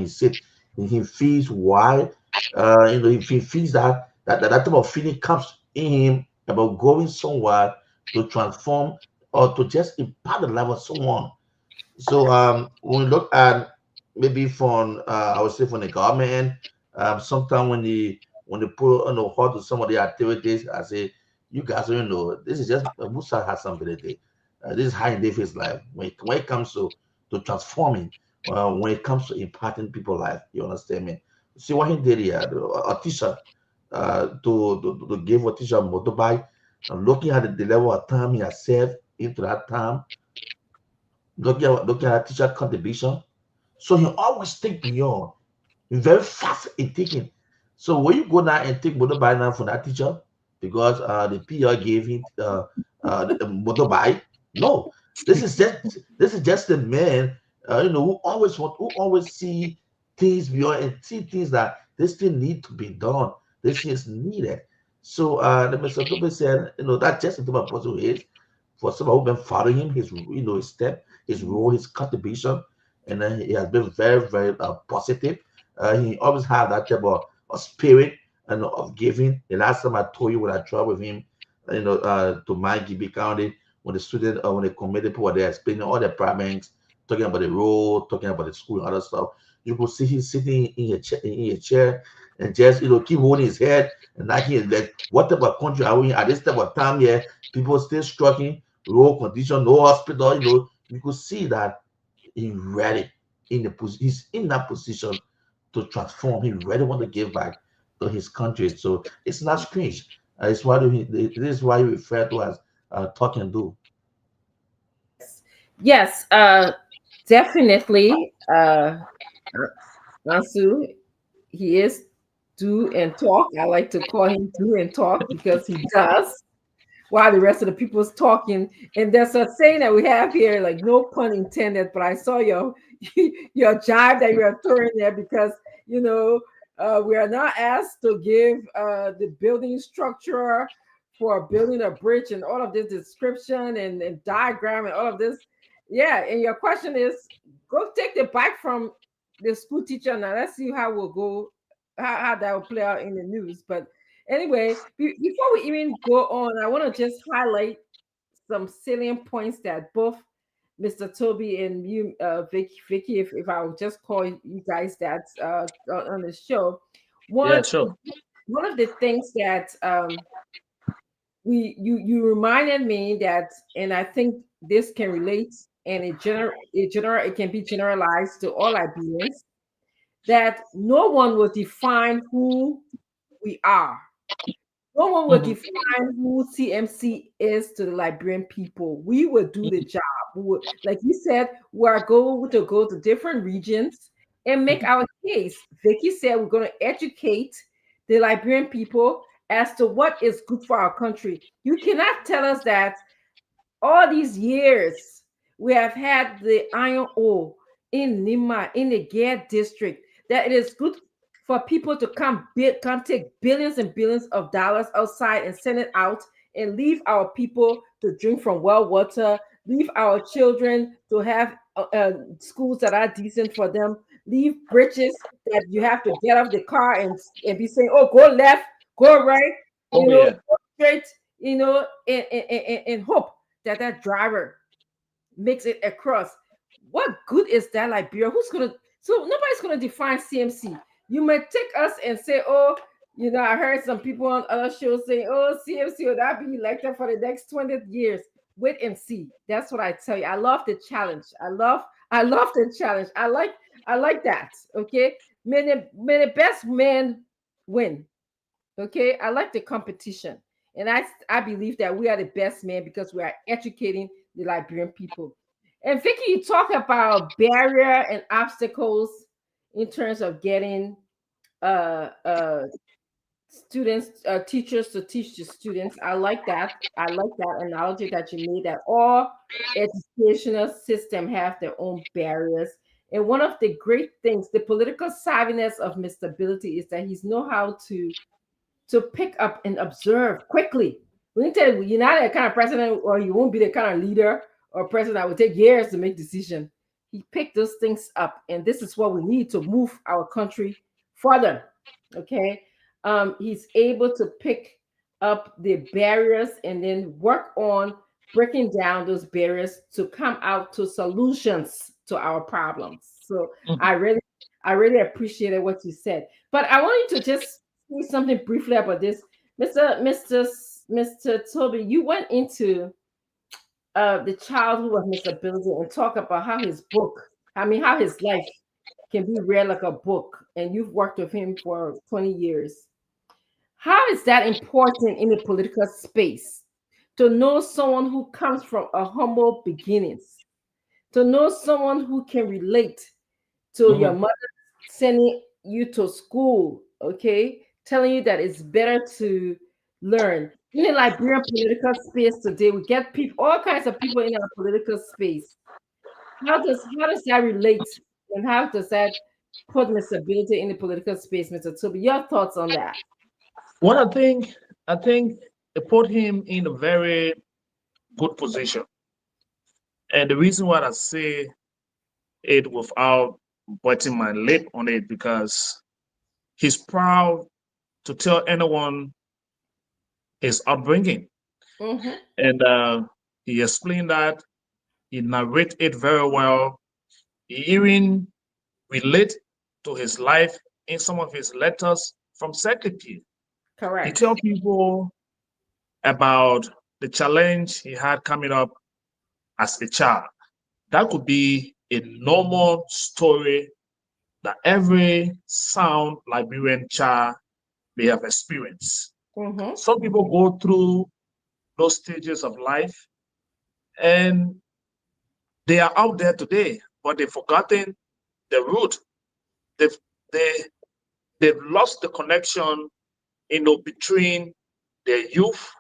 sit, he feels why, if he feels that type of feeling comes in him about going somewhere to transform or to just impact the life of someone. So when we look at maybe from I would say from the government, sometimes when they put on the hold to some of the activities, I say you guys don't know this is just Musa has something to do. This is how in David's life when it comes to transforming, when it comes to impacting people's life. You understand me? See what he did here, a teacher to give a teacher a motorbike, looking at the level of time he has saved into that time, looking at teacher contribution. So he always think beyond, very fast in thinking. So when you go now and take motorbike now from that teacher because the PR gave him the motorbike, no, this is just a man who always see things beyond and see things that this thing need to be done. This thing is needed. So the Mr. Tobe said, that's just the type of person who is. For someone who been following him, his step, his role, his contribution, and he has been very, very positive. He always had that type of spirit and of giving. The last time I told you when I traveled with him, to my Gibi County, when the student when the committee people were there explaining all the problems, talking about the road, talking about the school and other stuff, you could see him sitting in a chair and just keep holding his head and knocking his leg. What type of country are we in at this type of time here? People still struggling, road condition, no hospital. You could see that he's ready he's in that position to transform. He really want to give back to his country. So it's not strange. It's why this is why we refer to as talk and do. Yes, definitely. Nansu, he is do and talk. I like to call him do and talk because he does while the rest of the people's talking. And there's a saying that we have here, like no pun intended, but I saw your your jive that you are throwing there because we are not asked to give the building structure for building a bridge and all of this description and diagram and all of this. Yeah, and your question is go take the bike from the school teacher. Now let's see how we'll go, how that will play out in the news. But anyway, before we even go on, I want to just highlight some salient points that both Mr. Toby and you, Vicky, if I would just call you guys that on the show. Yeah, sure. One of the things that you reminded me that, and I think this can relate, and it can be generalized to all Liberians, that no one will define who we are. No one will Mhm. define who CMC is to the Liberian people. We will do the job. Like you said, we are going to go to different regions and make our case. Vicky said we're going to educate the Liberian people as to what is good for our country. You cannot tell us that all these years we have had the iron ore in Nima, in the Gare district, that it is good for people to come take billions and billions of dollars outside and send it out and leave our people to drink from well water, leave our children to have schools that are decent for them, leave bridges that you have to get off the car and be saying, oh, go left, go right, Oh yeah. go straight, and hope that that driver makes it across. What good is that, Liberia? Who's gonna? So nobody's gonna define CMC. You may take us and say, oh, I heard some people on other shows saying, oh, CMC will not be elected for the next 20 years. Wait and see. That's what I tell you. I love the challenge. I love the challenge. I like that. Okay. May the best man win. Okay, I like the competition, and I believe that we are the best men because we are educating the Liberian people. And Vicky, you talk about barrier and obstacles in terms of getting uh uh students, teachers to teach the students. I like that. I like that analogy that you made, that all educational system have their own barriers. And one of the great things, the political savviness of Mr. Ability, is that he's know how to pick up and observe quickly. We can tell you, you're not the kind of president, or you won't be the kind of leader or president that will take years to make decisions. He picked those things up, and this is what we need to move our country further. Okay, he's able to pick up the barriers and then work on breaking down those barriers to come out to solutions to our problems. So Mhm. I really, I really appreciated what you said. But I want you to just say something briefly about this, Mr. Toby. You went into the childhood of Mr. Ability and talk about how his book, how his life can be read like a book, and you've worked with him for 20 years. How is that important in the political space to know someone who comes from a humble beginnings, to know someone who can relate to your Mhm. mother sending you to school, okay, telling you that it's better to learn. In the Liberian political space today, we get people, all kinds of people in our political space. How does that relate, and how does that put Mr. Ability in the political space, Mr. Toby? Your thoughts on that? Well, I think it put him in a very good position. And the reason why I say it without biting my lip on it, because he's proud to tell anyone his upbringing. Mm-hmm. And he explained that, he narrate it very well. He even relate to his life in some of his letters from secretary. He Correct. tell people about the challenge he had coming up as a child. That could be a normal story that every sound Liberian child may have experienced. Mm-hmm. Some people go through those stages of life and they are out there today, but they've forgotten the root. They've they they've lost the connection, between their youth,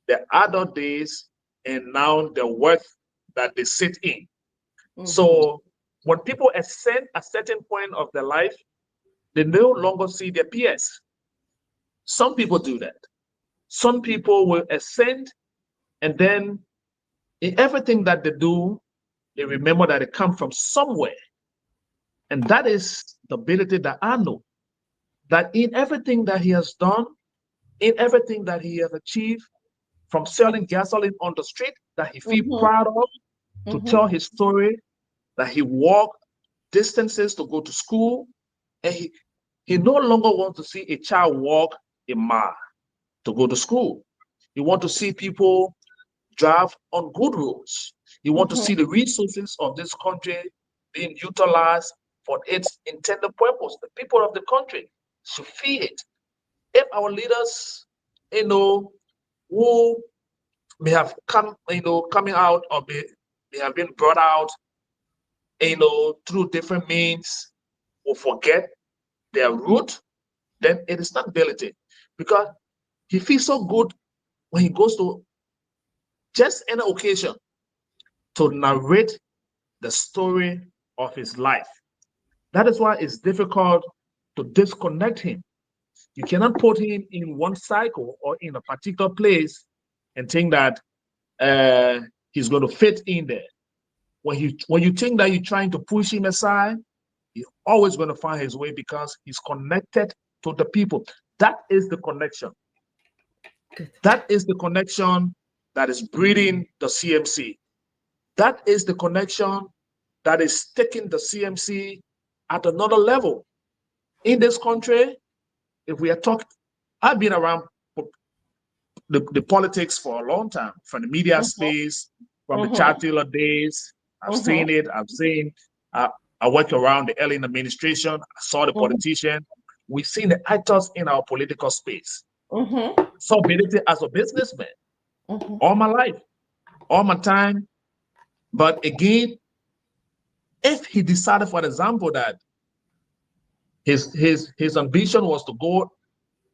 their adult days, and now the work that they sit in. Mm-hmm. So when people ascend a certain point of their life, they no longer see their peers. Some people do that. Some people will ascend, and then in everything that they do, they remember that they come from somewhere. And that is the ability that I know, that in everything that he has done, in everything that he has achieved, from selling gasoline on the street that he feel Mm-hmm. proud of, to Mm-hmm. tell his story that he walked distances to go to school, and he no longer wants to see a child walk a mile to go to school. You want to see people drive on good roads. You want to see the resources of this country being utilized for its intended purpose. The people of the country should feel it. If our leaders, who may have come, coming out or they have been brought out, through different means, will forget their root, then it is not ability. Because he feels so good when he goes to just any occasion to narrate the story of his life. That is why it's difficult to disconnect him. You cannot put him in one cycle or in a particular place and think that he's going to fit in there. When you think that you're trying to push him aside, he's always going to find his way because he's connected to the people. That is the connection. That is the connection that is breeding the CMC. That is the connection that is taking the CMC at another level. In this country, if we are talking, I've been around the politics for a long time, from the media space, from the Chatilla days. I've seen it. I worked around the early administration. I saw the politician. We've seen the actors in our political space. So ability as a businessman, all my life, all my time. But again, if he decided, for example, that his ambition was to go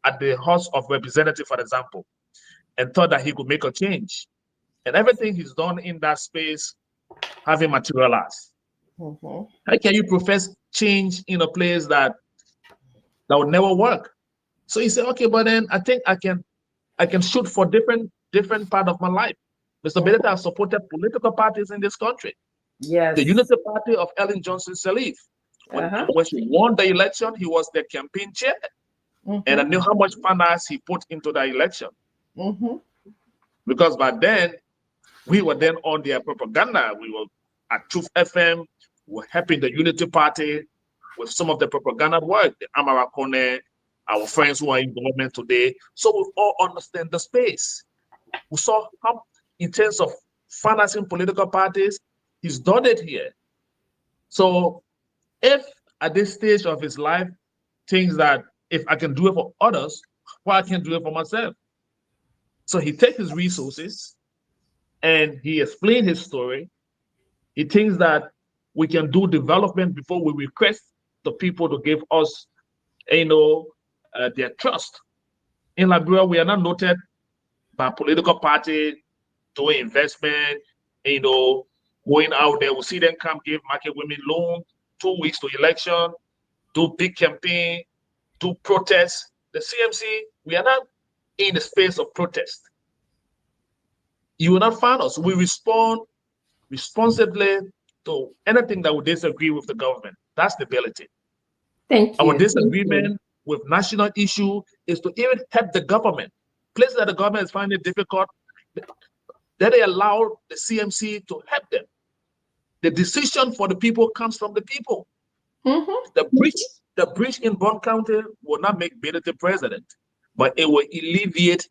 at the House of Representatives, for example, and thought that he could make a change, and everything he's done in that space having materialized. How can you profess change in a place that would never work? So he said, okay, but then I think I can shoot for different part of my life. Mr. Benetta has supported political parties in this country. Yes. The Unity Party of Ellen Johnson Sirleaf. When she won the election, he was the campaign chair. And I knew how much finance he put into the election. Because by then, we were then on their propaganda. We were at Truth FM. We were helping the Unity Party with some of the propaganda work, the Amara Kone, our friends who are in government today. So we all understand the space. We saw how, in terms of financing political parties, he's done it here. So if at this stage of his life, thinks that if I can do it for others, why I can't do it for myself? So he takes his resources and he explained his story. He thinks that we can do development before we request the people to give us, their trust. In Liberia, we are not noted by political party doing investment, going out there. We see them come give market women loan, 2 weeks to election, do big campaign, do protests. The CMC, we are not in the space of protest. You will not find us. We respond responsibly to anything that would disagree with the government. That's the ability. Thank you. Our disagreement with national issue is to even help the government. Places that the government is finding it difficult, that they allow the CMC to help them. The decision for the people comes from the people. The breach in Bond County will not make Biden the president, but it will alleviate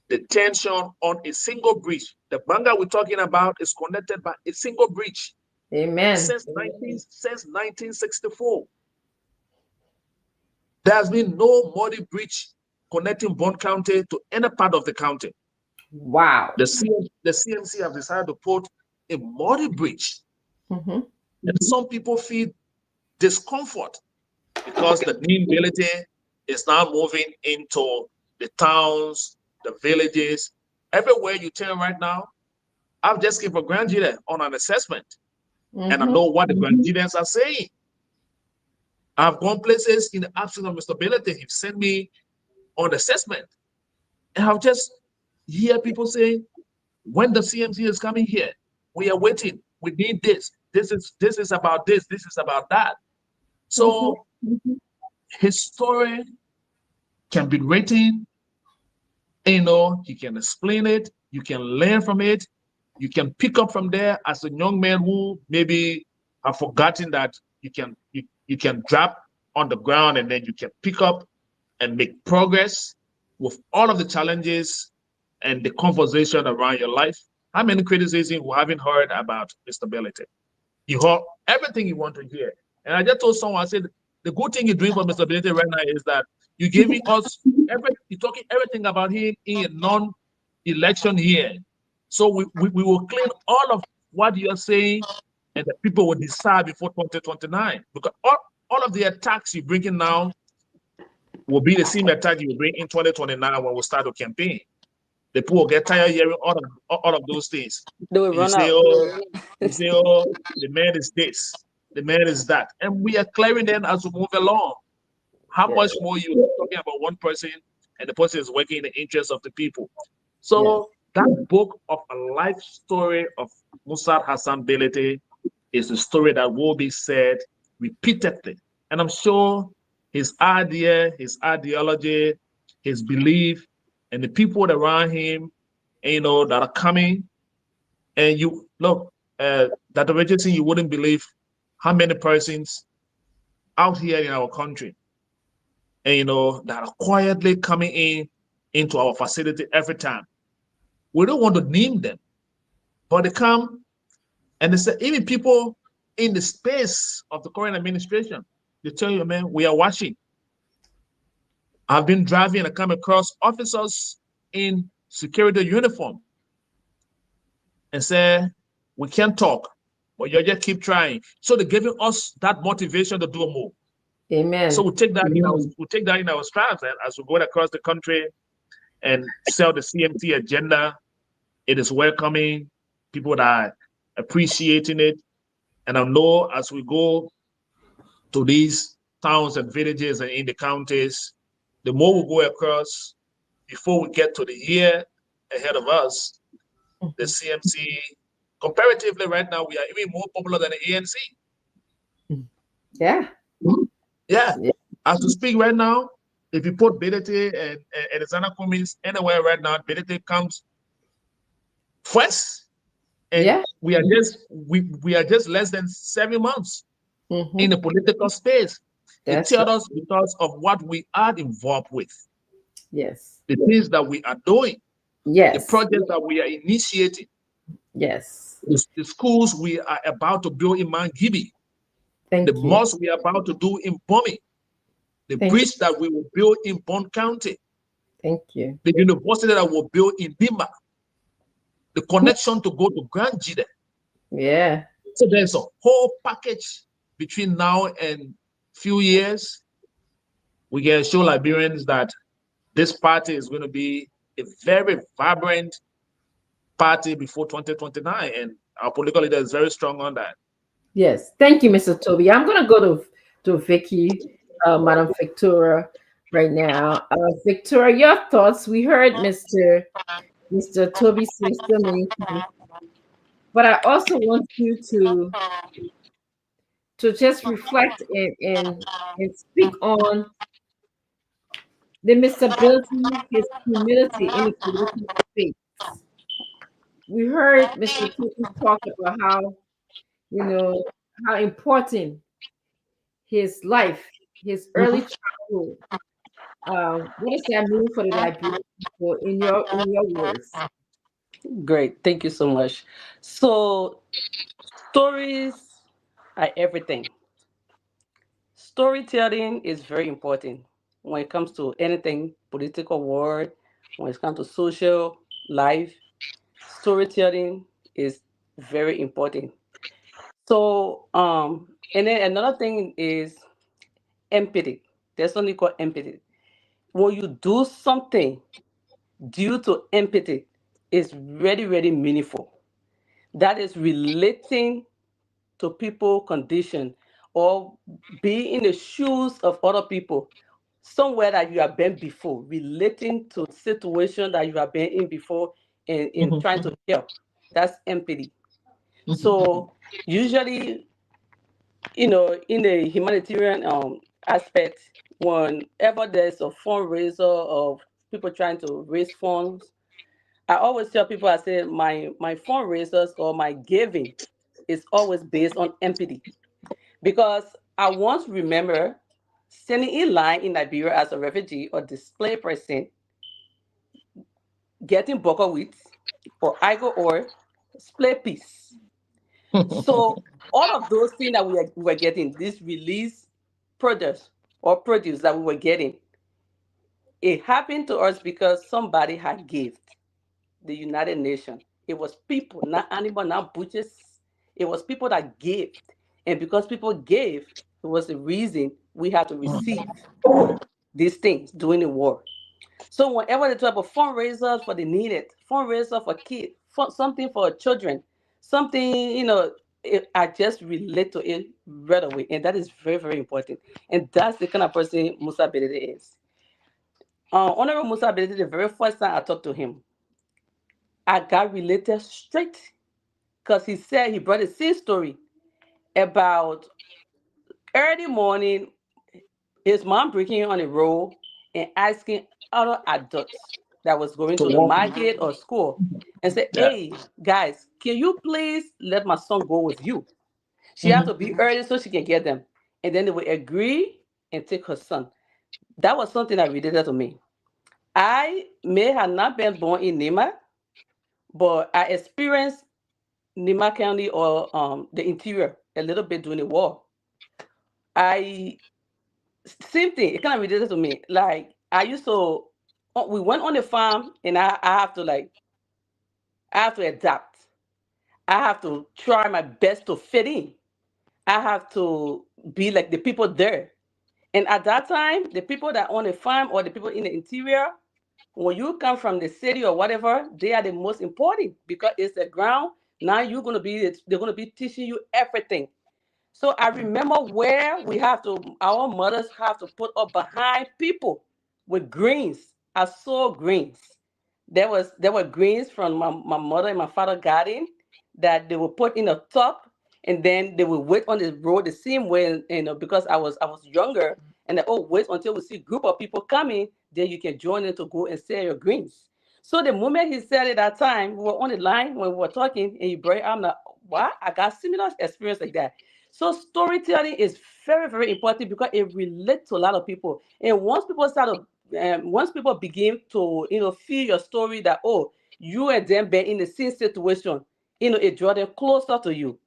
the tension on a single breach. The banga we're talking about is connected by a single breach. Amen. Since 1964. There has been no muddy breach connecting Bond County to any part of the county. Wow. The CMC have decided to put a muddy breach. And some people feel discomfort because the new ability is now moving into the towns, the villages. Everywhere you turn right now, I've just given a grandchildren on an assessment. And I know what the grandchildren are saying. I've gone places in the absence of Mr. Ability. He sent me on assessment. And I've just hear people saying, when the CMC is coming here, we are waiting. We need this. This is about this. This is about that. So his story can be written. He can explain it. You can learn from it. You can pick up from there as a young man who maybe have forgotten that you can drop on the ground and then you can pick up and make progress with all of the challenges and the conversation around your life, how many criticisms we haven't heard about instability? You heard everything you want to hear. And I just told someone, I said, the good thing you're doing for Mr. Benedict right now is that you're giving us you're talking everything about him in a non-election year. So we will clean all of what you're saying, and the people will decide before 2029. Because all of the attacks you're bringing now will be the same attack you will bring in 2029 when we start the campaign. The people will get tired of hearing all of those things. They will You run say, out. oh, the man is this, the man is that. And we are clearing them as we move along. How Yes. much more you are talking about one person, and the person is working in the interest of the people. So that book of a life story of Musa Hassan Belete is a story that will be said repeatedly. And I'm sure his idea, his ideology, his belief, and the people around him, that are coming. And you look, Dr. Richardson, you wouldn't believe how many persons out here in our country, and that are quietly coming into our facility every time. We don't want to name them, but they come and they say, even people in the space of the current administration, they tell you, man, we are watching. I've been driving and come across officers in security uniform and say, we can't talk, but you just keep trying. So they're giving us that motivation to do more. Amen. So we take that in our strides as we go across the country and sell the CMT agenda. It is welcoming. People that are appreciating it. And I know as we go to these towns and villages and in the counties, the more we go across, before we get to the year ahead of us, the CMC, comparatively right now, we are even more popular than the ANC. Yeah. Yeah. As we speak right now, if you put Belete and Alexander Cummings anywhere right now, Belete comes first. And we are just less than 7 months in the political space. It tells us because of what we are involved with. Yes. The things that we are doing. Yes. The projects that we are initiating. Yes. The schools we are about to build in Mount Gibby. The mosque we are about to do in Bomi. The bridge that we will build in Bond County. Thank you. The university that will build in Bimba. The connection to go to Grand Jide. Yeah. So there's a whole package between now and few years. We can show Liberians that this party is going to be a very vibrant party before 2029, and our political leader is very strong on that. Yes, thank you, Mr. Toby. I'm going to go to Vicky, Madam Victoria, right now. Victoria, your thoughts? We heard Mr. Toby say so many things, but I also want you to just reflect and speak on the missability, his humility in the political space. We heard Mr. Toby talk about how important his life, his early childhood. What does that mean for the Liberian people in your words? Great. Thank you so much. So stories are everything. Storytelling is very important when it comes to anything political world, when it comes to social life. Storytelling is very important. So, and then another thing is empathy. There's something called empathy. When you do something due to empathy, it's really, really meaningful. That is relating to people condition or be in the shoes of other people, somewhere that you have been before, relating to situation that you have been in before and in trying to help. That's empathy. So usually, in the humanitarian aspect, whenever there's a fundraiser of people trying to raise funds, I always tell people, I say my fundraisers or my giving is always based on empathy. Because I once remember standing in line in Liberia as a refugee or displaced person. getting buckwheat or igo ore, split peas. So all of those things that we were getting, this release produce or produce that we were getting, it happened to us because somebody had gave the United Nations. It was people, not animal, not butchers. It was people that gave. And because people gave, it was the reason we had to receive these things during the war. So whenever they talk about fundraisers for the needed, fundraiser for kids, something for children, something, I just relate to it right away. And that is very, very important. And that's the kind of person Musa Bedede is. Honorable Musa Bedede, the very first time I talked to him, I got related straight because he said he brought a same story about early morning, his mom breaking on the road and asking other adults that was going To to the walk. market or school and said, Yeah. hey, guys, can you please let my son go with you? She had Mhm. to be early so she can get them. And then they would agree and take her son. That was something that related to me. I may have not been born in Nima, but I experienced Nima County or the interior a little bit during the war. I Same thing. It kind of related to me. Like I used to, we went on the farm, and I have to I have to adapt. I have to try my best to fit in. I have to be like the people there. And at that time, the people that own the farm or the people in the interior, when you come from the city or whatever, they are the most important because it's the ground. Now they're gonna be teaching you everything. So I remember where our mothers have to put up behind people with greens. I saw greens. There were greens from my mother and my father garden that they would put in a top, and then they would wait on the road the same way, because I was younger, and they, oh, wait until we see group of people coming, then you can join in to go and sell your greens. So the moment he said it that time, we were on the line when we were talking, and he brought, I'm like, what? I got similar experience like that. So storytelling is very, very important because it relates to a lot of people. And once people begin to, feel your story that, oh, you and them been in the same situation, it draw them closer to you.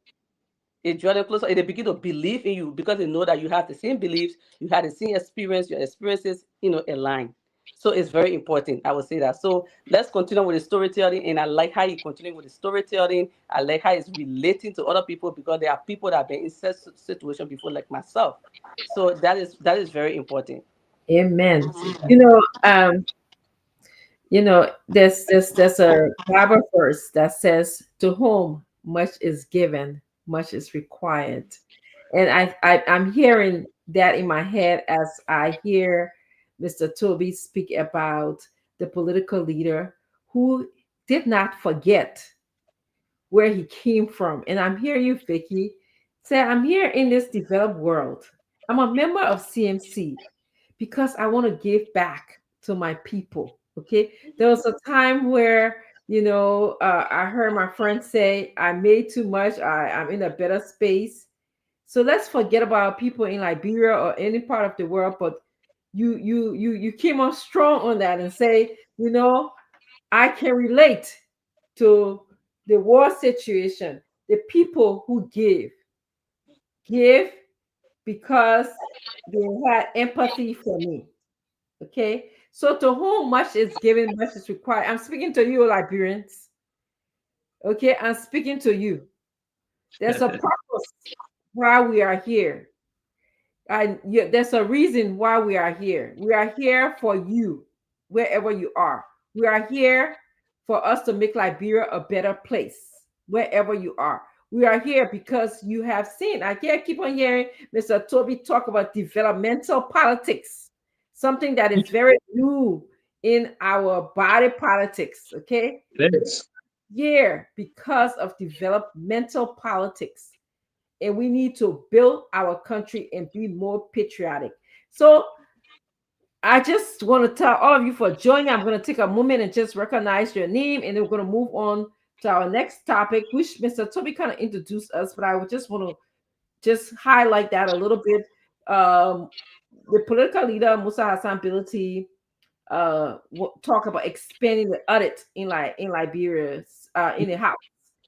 It draw them closer, and they begin to believe in you because they know that you have the same beliefs, you had the same experience, your experiences, align. So it's very important. I would say that. So let's continue with the storytelling. And I like how you continue with the storytelling. I like how it's relating to other people because there are people that have been in such situation before, like myself. So that is very important. Amen. There's a Bible verse that says, "To whom much is given, much is required," and I'm hearing that in my head as I hear Mr. Toby speak about the political leader who did not forget where he came from. And I'm hearing you, Vicky, say, "I'm here in this developed world. I'm a member of CMC because I want to give back to my people." Okay. There was a time where, I heard my friend say, "I made too much. I'm in a better space." So let's forget about people in Liberia or any part of the world. But you came on strong on that and say, I can relate to the war situation. The people who give because they had empathy for me. Okay. So to whom much is given, much is required. I'm speaking to you, Liberians. Okay. I'm speaking to you. There's a purpose why we are here. And there's a reason why we are here. We are here for you, wherever you are. We are here for us to make Liberia a better place, wherever you are. We are here because you have seen. I can't keep on hearing Mr. Toby talk about developmental politics, something that is very new in our body politics. Okay. It is. Yeah, because of developmental politics, and we need to build our country and be more patriotic. So I just want to tell all of you for joining. I'm going to take a moment and just recognize your name, and then we're going to move on to our next topic, which Mr. Toby kind of introduced us, but I would just want to just highlight that a little bit. The political leader Musa Hassan Bility talk about expanding the audit in Liberia, in the house.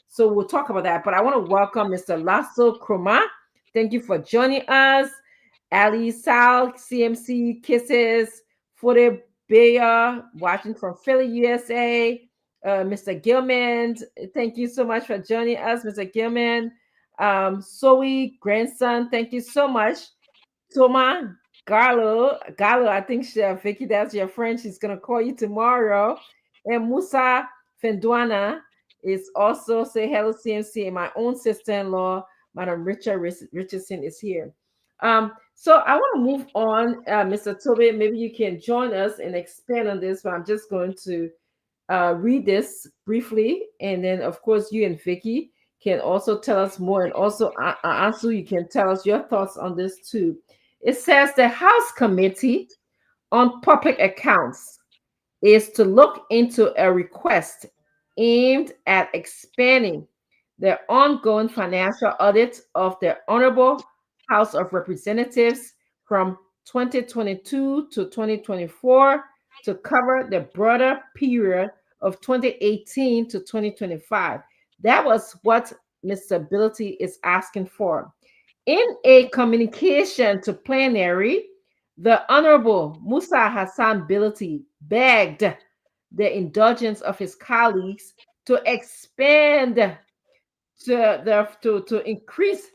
So we'll talk about that. But I want to welcome Mr. Lasso Kroma. Thank you for joining us. Ali Sal, CMC, Kisses, Fode Bayer, watching from Philly, USA. Mr. Gilman, thank you so much for joining us, Mr. Gilman. Zoe, grandson, thank you so much. Toma Gallo, I think Vicky, that's your friend. She's gonna call you tomorrow. And Musa Fenduana is also say hello, CMC. And my own sister-in-law, Madam Richardson, is here. So I want to move on, Mr. Toby. Maybe you can join us and expand on this, but I'm just going to read this briefly, and then of course you and Vicky can also tell us more, and also Ansu, you can tell us your thoughts on this too. It says the House Committee on Public Accounts is to look into a request aimed at expanding the ongoing financial audit of the Honorable House of Representatives from 2022 to 2024 to cover the broader period of 2018 to 2025. That was what Mr. Ability is asking for. In a communication to plenary, the Honorable Musa Hassan Ability begged the indulgence of his colleagues to expand to increase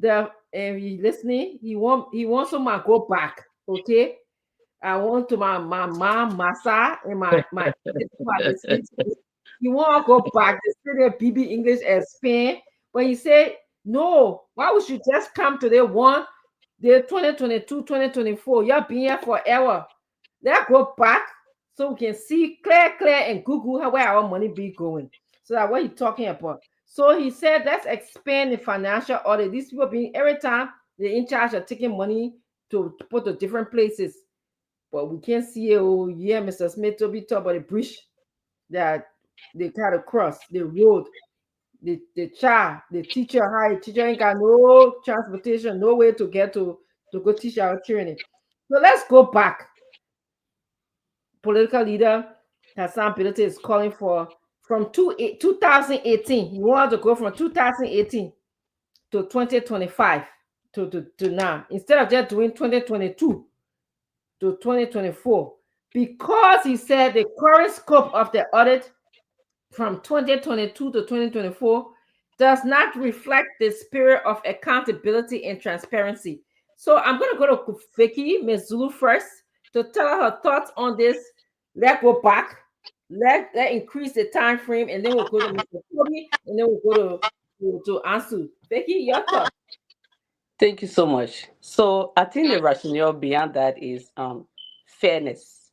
the. If you listening, he wants to go back. Okay, I want to my mom, Masa, and my you want to go back to say the BB English as Spain, but he said, no, why would you just come to the 2022, 2024? You're being here forever. Let's go back so we can see clear, and Google where our money be going. So that's what he's talking about. So he said, let's expand the financial audit. These people being every time they're in charge of taking money to put to different places. But we can't see, Mr. Smith to be talking about the bridge that they kind of cross, the road, the child, the teacher, how the teacher ain't got no transportation, no way to get to go teach our training. So let's go back. Political leader Hassan Ability is calling for from 2018. He wants to go from 2018 to 2025 to now, instead of just doing 2022 to 2024, because he said the current scope of the audit from 2022 to 2024 does not reflect the spirit of accountability and transparency. So I'm going to go to Vicky Ms. Zulu first to tell her thoughts on this. Let's go back. Let increase the time frame, and then we'll go to Mr. Toby, and then we'll go to Ansu. Vicky, your thoughts. Thank you so much. So I think the rationale behind that is fairness.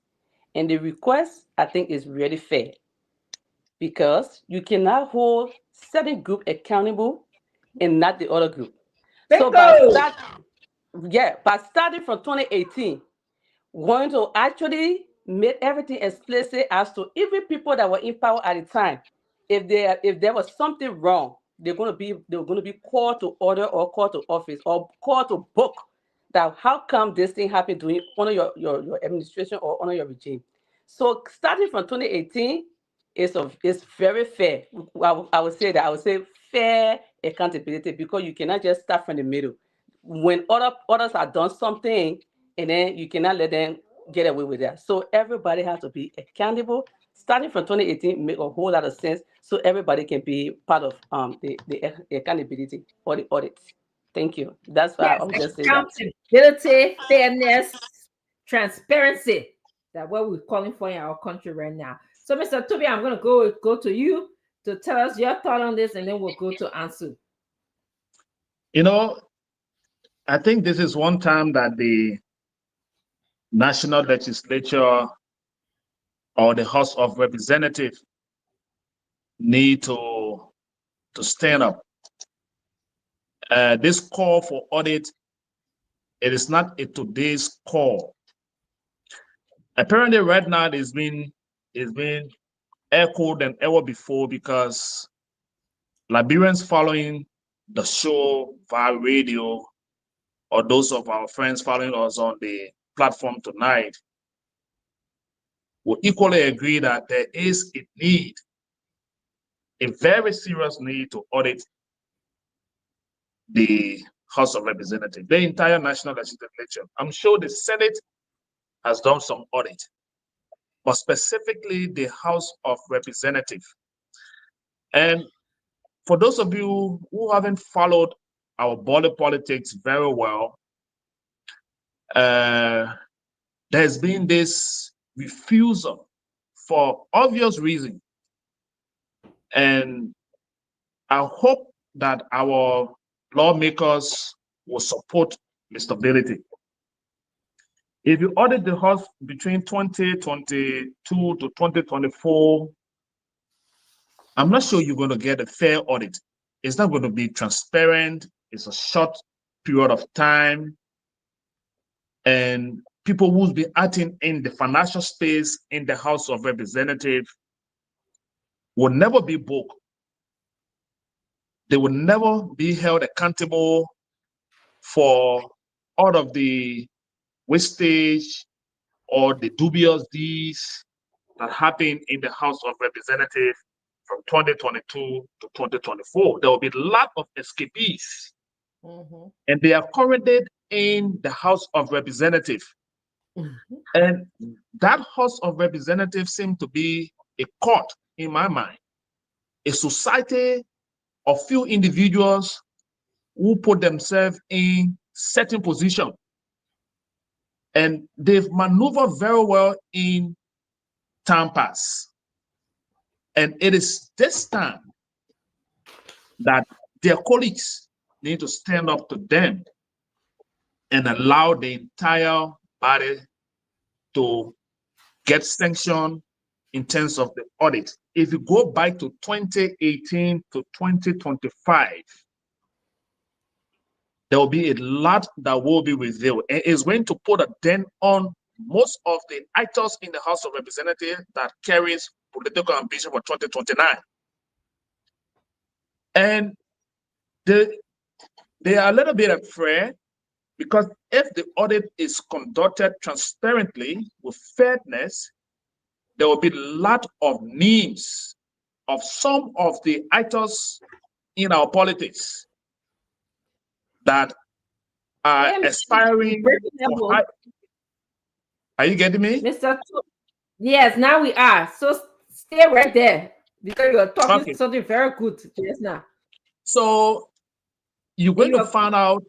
And the request, I think, is really fair, because you cannot hold certain group accountable and not the other group. So by starting from 2018, going to actually make everything explicit as to even people that were in power at the time, if there was something wrong, they're going to be called to order or called to office or called to book. That how come this thing happened during under your administration or under your regime? So starting from 2018 is very fair. I would say that. I would say fair accountability, because you cannot just start from the middle. When others have done something, and then you cannot let them get away with that. So everybody has to be accountable. Starting from 2018 make a whole lot of sense, so everybody can be part of the accountability or the audit. Thank you. That's why I would just say that. Accountability, fairness, transparency. That's what we're calling for in our country right now. So, Mr. Toby, I'm going to go to you to tell us your thought on this, and then we'll go to Ansu. I think this is one time that the National Legislature or the House of Representatives need to stand up. This call for audit, it is not a today's call. Apparently, right now it's been echoed than ever before, because Liberians following the show via radio, or those of our friends following us on the platform tonight, will equally agree that there is a need, a very serious need to audit the House of Representatives, the entire National Legislature. I'm sure the Senate has done some audit, but specifically the House of Representatives. And for those of you who haven't followed our body politics very well, there's been this refusal for obvious reasons. And I hope that our lawmakers will support the stability. If you audit the House between 2022 to 2024, I'm not sure you're going to get a fair audit. It's not going to be transparent. It's a short period of time. And people who've been acting in the financial space in the House of Representatives will never be booked. They will never be held accountable for all of the wastage or the dubious deeds that happened in the House of Representatives from 2022 to 2024. There will be a lot of escapees, and they are currently in the House of Representatives. And that House of Representatives seems to be a court, in my mind, a society of few individuals who put themselves in certain position, and they've maneuvered very well in time pass. And it is this time that their colleagues need to stand up to them and allow the entire body to get sanctioned in terms of the audit. If you go back to 2018 to 2025, there will be a lot that will be revealed, and it's going to put a dent on most of the actors in the House of Representatives that carries political ambition for 2029. And they are a little bit afraid, because if the audit is conducted transparently with fairness, there will be a lot of names of some of the actors in our politics that are aspiring for high. Are you getting me? Mr. Yes, now we are. So stay right there, because you're talking something very good just now. So you're going to find out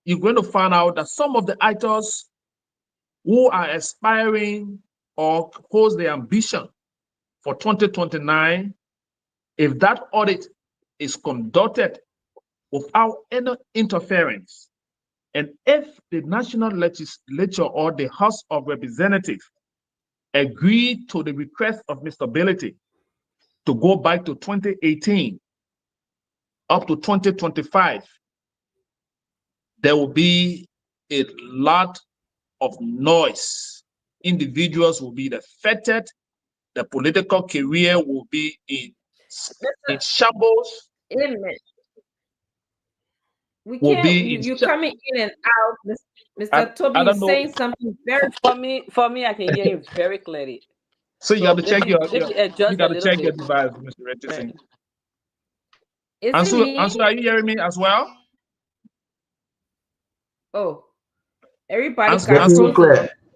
that some of the actors who are aspiring or hold the ambition for 2029, if that audit is conducted without any interference, and if the National Legislature or the House of Representatives agree to the request of Mr. Ability to go back to 2018 up to 2025, there will be a lot of noise. Individuals will be affected. The political career will be in shambles. We can't. You coming in and out, Mr. Toby is saying something very. For me, I can hear you very clearly. So you got to check your device, Mr. Richardson. Ansu, are you hearing me as well? Oh, everybody.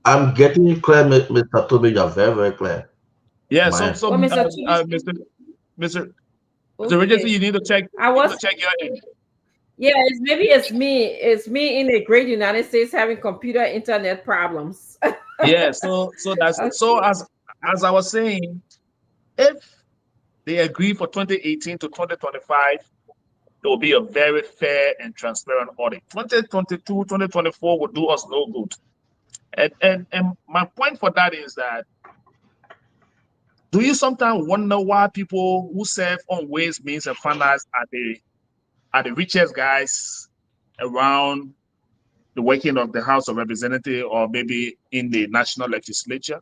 I'm getting you clear, Mr. Toby. You're very, very clear. Yeah. So Mr. Richardson, you need to check. Check your end. Yeah, maybe it's me. It's me in the great United States having computer internet problems. Yeah. So that's so as I was saying, if they agree for 2018 to 2025, there will be a very fair and transparent audit. 2022, 2024 will do us no good. And my point for that is that, do you sometimes wonder why people who serve on Ways, Means, and Finance are the richest guys around the working of the House of Representatives or maybe in the National Legislature?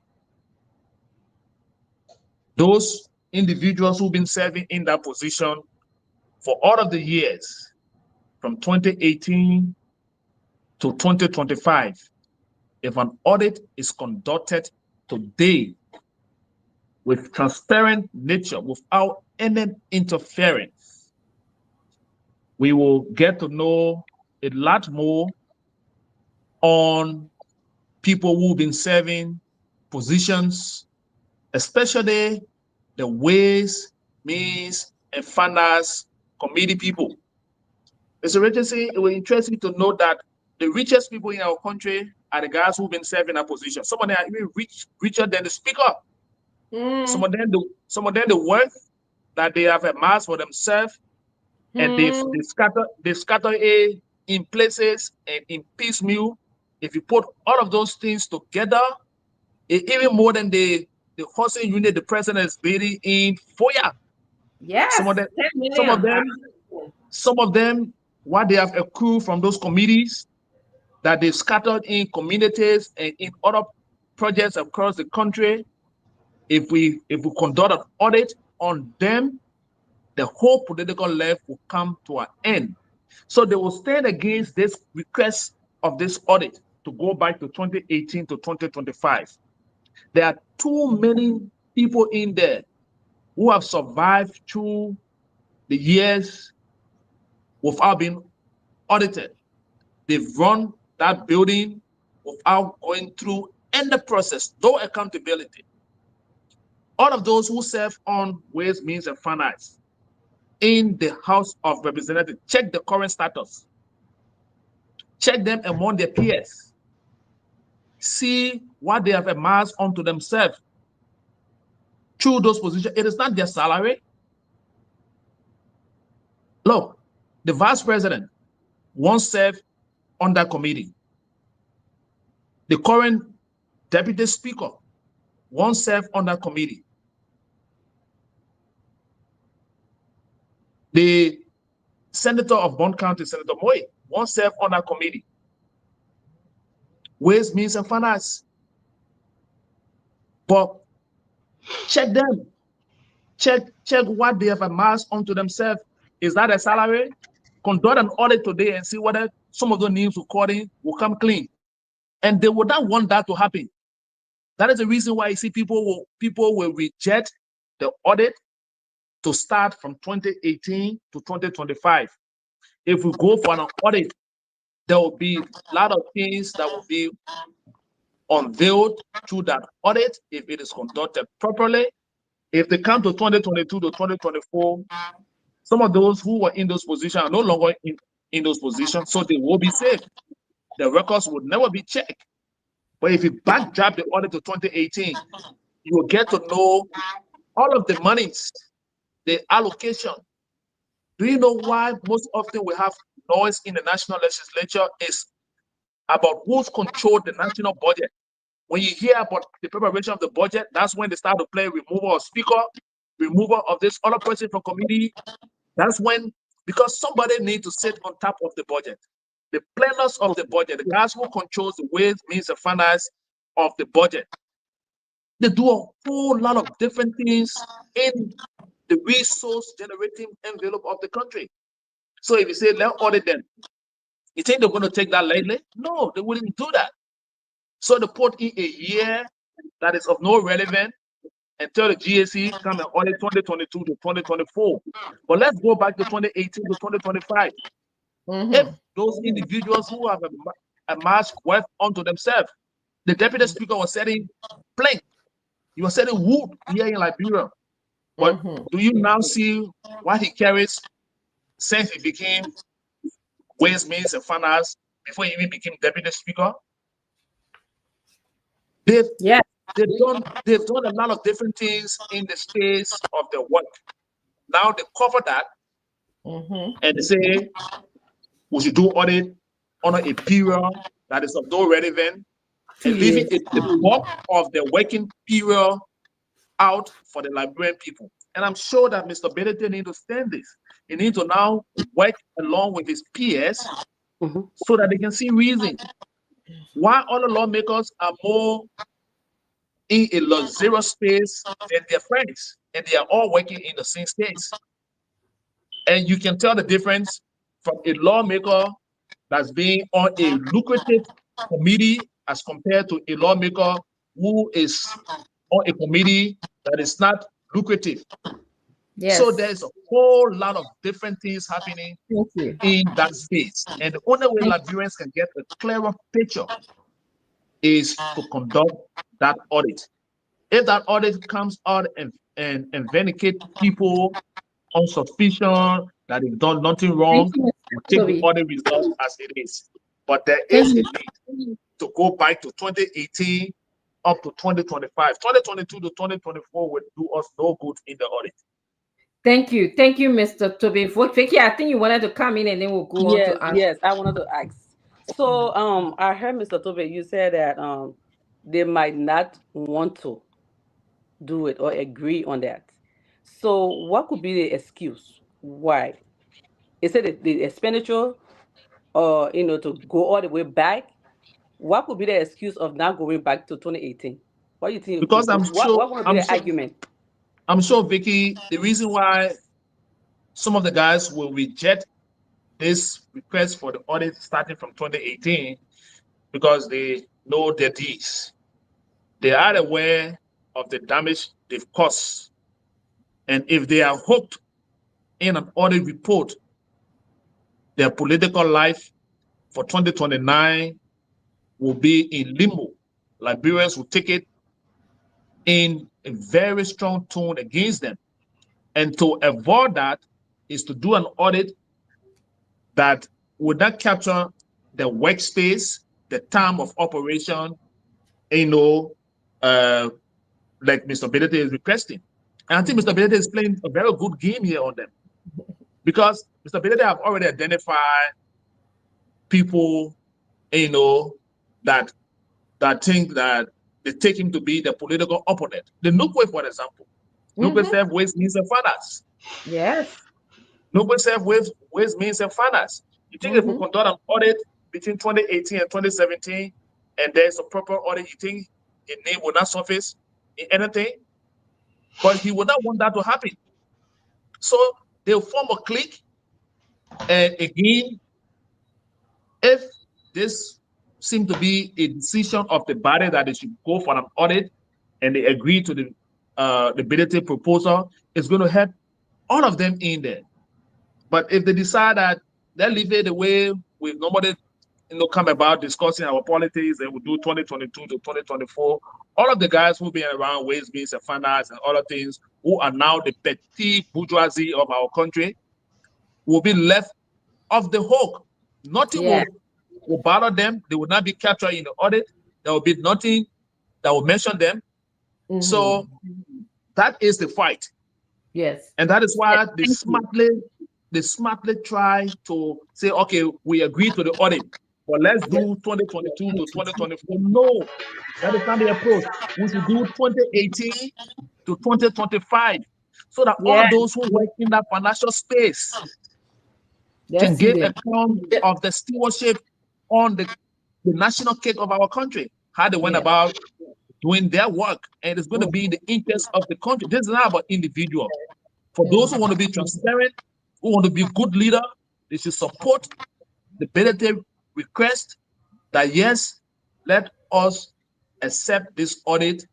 Those individuals who've been serving in that position for all of the years, from 2018 to 2025, if an audit is conducted today, with transparent nature without any interference, we will get to know a lot more on people who've been serving positions, especially the ways, means, and finance committee people. Mr. Regency, it will interest you to know that the richest people in our country are the guys who've been serving a position. Some of them are even richer than the speaker. Some of them, the wealth that they have amassed for themselves, and they scatter it in places and in piecemeal. If you put all of those things together, even more than the housing unit the president is building in Foya. Yes. Some of them, what they have accrued from those committees that they've scattered in communities and in other projects across the country. If we conduct an audit on them, the whole political left will come to an end. So they will stand against this request of this audit to go back to 2018 to 2025. There are too many people in there who have survived through the years without being audited. They've run that building without going through any process, no accountability. All of those who serve on Ways, Means, and Finance in the House of Representatives, check the current status. Check them among their peers. See what they have amassed onto themselves through those positions. It is not their salary. Look, the vice president once served on that committee. The current deputy speaker once served on that committee. The senator of Bond County, Senator Moy, once served on that committee. Ways, Means, and Finance. But check them. Check what they have amassed onto themselves. Is that a salary? Conduct an audit today and see whether some of the names recording will come clean. And they would not want that to happen. That is the reason why you see people will reject the audit to start from 2018 to 2025. If we go for an audit, there will be a lot of things that will be unveiled through that audit if it is conducted properly. If they come to 2022 to 2024, some of those who were in those positions are no longer in those positions, so they will be saved. The records would never be checked. But if you backdraft the audit to 2018, you will get to know all of the monies, the allocation. Do you know why most often we have noise in the national legislature is about who's controlled the national budget? When you hear about the preparation of the budget, that's when they start to play removal of speaker, removal of this other person from committee. That's when, because somebody needs to sit on top of the budget. The planners of the budget, the guys who controls the ways, means, and finance of the budget. They do a whole lot of different things in the resource generating envelope of the country. So if you say, let's audit them, you think they're going to take that lightly? No, they wouldn't do that. So they put in a year that is of no relevance until the GAC come and audit 2022 to 2024. But let's go back to 2018 to 2025. If those individuals who have amassed wealth onto themselves, the deputy speaker was setting plank, he was setting wood here in Liberia. But do you now see what he carries since he became Ways, Means, and Finance before he even became deputy speaker? They've done a lot of different things in the space of their work. Now they cover that and they say we should do audit on a period that is of no relevance and leaving the bulk of the working period out for the Liberian people. And I'm sure that Mr. Benedict needs to stand this. He needs to now work along with his peers so that they can see reason why other lawmakers are more in a luxurious space than their friends, and they are all working in the same space. And you can tell the difference from a lawmaker that's being on a lucrative committee as compared to a lawmaker who is on a committee that is not lucrative. Yes. So there's a whole lot of different things happening Thank you. in that space. And the only way Liberians can get a clearer picture is to conduct that audit. If that audit comes out and vindicate people on suspicion that they've done nothing wrong, Thank you, we'll Mr. take the Toby. audit result as it is. But there Thank is a you. need to go back to 2018 up to 2025. 2022 to 2024 would do us no good in the audit. Thank you. Thank you, Mr. Toby. Vicky, I think you wanted to come in and then we'll go on Yes, to answer. yes, I wanted to ask. So, I heard Mr. Tobe, you said that they might not want to do it or agree on that. So, what could be the excuse? Why? Is it the expenditure, or to go all the way back? What could be the excuse of not going back to 2018? What do you think? Because What would be the argument? I'm sure, Vicky, the reason why some of the guys will reject this request for the audit starting from 2018 because they know their deeds. They are aware of the damage they've caused. And if they are hooked in an audit report, their political life for 2029 will be in limbo. Liberians will take it in a very strong tone against them. And to avoid that is to do an audit that would not capture the workspace, the time of operation, like Mr. Bedete is requesting. And I think Mr. Bedete is playing a very good game here on them, because Mr. Bedete have already identified people, that think that they take him to be the political opponent. The Nukwe, for example. Nukwe serve ways, means, and finance. Yes. Nukwe serve ways, means, and finance. You think if we conduct an audit between 2018 and 2017, and there's a proper audit, you think his name will not surface in anything? But he would not want that to happen. So they'll form a clique. And again, if this seems to be a decision of the body that they should go for an audit, and they agree to the ability proposal, it's going to help all of them in there. But if they decide that they'll leave it the way we normally come about discussing our politics, and we'll do 2022 to 2024, all of the guys who've been around ways, means, and finance and other things, who are now the petit bourgeoisie of our country, will be left off the hook. Nothing will bother them. They will not be captured in the audit. There will be nothing that will mention them. So that is the fight. Yes. And that is why they smartly try to say, okay, we agree to the audit, but let's do 2022 to 2024. No, that is not the approach. We should do 2018 to 2025, so that all those who work in that financial space can give account of the stewardship on the national cake of our country, how they went about doing their work, and it's going to be in the interest of the country. This is not about individual. For those who want to be transparent, who want to be good leader, they should support the Bedete request that yes, let us accept this audit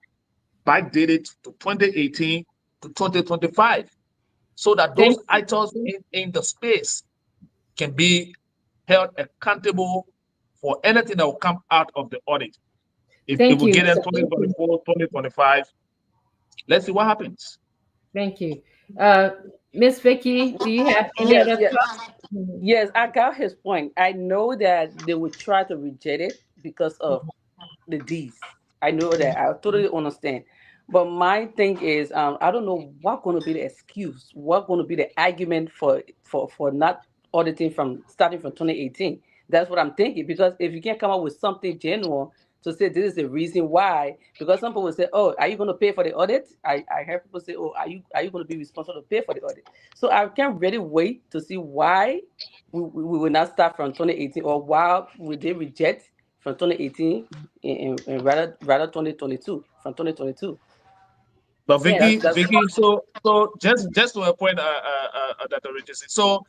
backdated to 2018 to 2025, so that those items in the space can be held accountable for anything that will come out of the audit. If it will get in 2024, 2025, let's see what happens. Thank you. Miss Vicky, do you have any other thoughts? Yes, I got his point. I know that they would try to reject it because of the D's. I know that. I totally understand. But my thing is, I don't know what's going to be the excuse, what's going to be the argument for not auditing starting from 2018. That's what I'm thinking. Because if you can't come up with something genuine to say this is the reason why, because some people will say, "Oh, are you going to pay for the audit?" I heard people say, "Oh, are you going to be responsible to pay for the audit?" So I can't really wait to see why we will not start from 2018, or why would they reject from 2018 and rather 2022 from 2022. But Vicky, so just to a point, Dr. Richardson. So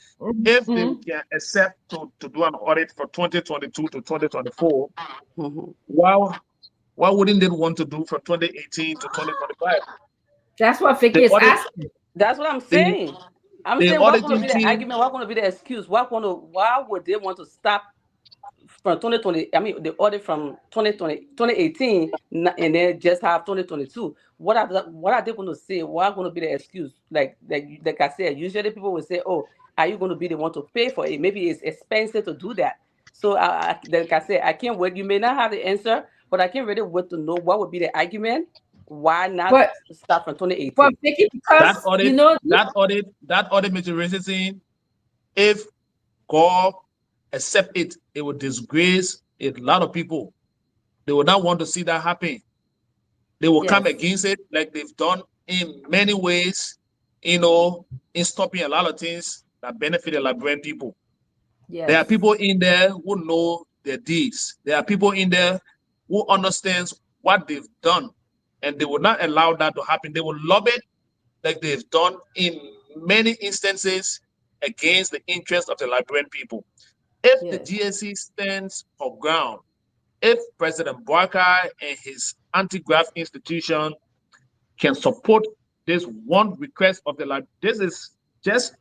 if they can accept to do an audit for 2022 to 2024, why wouldn't they want to do from 2018 to 2025? That's what Vicky The is audit, asking. That's what I'm the saying. I'm the saying what's going to auditing be the team. argument? What's going to be the excuse? Why would they want to stop from 2020? I mean, the audit from 2020, 2018, and then just have 2022. What are they going to say? What going to be the excuse? Like I said, usually people will say, "Oh, are you going to be the one to pay for it? Maybe it's expensive to do that." So, like I said, I can't wait. You may not have the answer, but I can't really wait to know what would be the argument. Why not But start from but 2018? Vicky, because That audit, you know, that audit, Mr. Richardson, if God accept it, it will disgrace a lot of people. They will not want to see that happen. They will come yes, against it like they've done in many ways, in stopping a lot of things that benefit the Liberian people. There are yes, people in there who know their deeds. There are people in there who understands what they've done, and they will not allow that to happen. They will love it like they've done in many instances against the interest of the Liberian people. If the yes, GSC stands for ground, if President Boakai and his anti-graft institution can support this one request of the this is just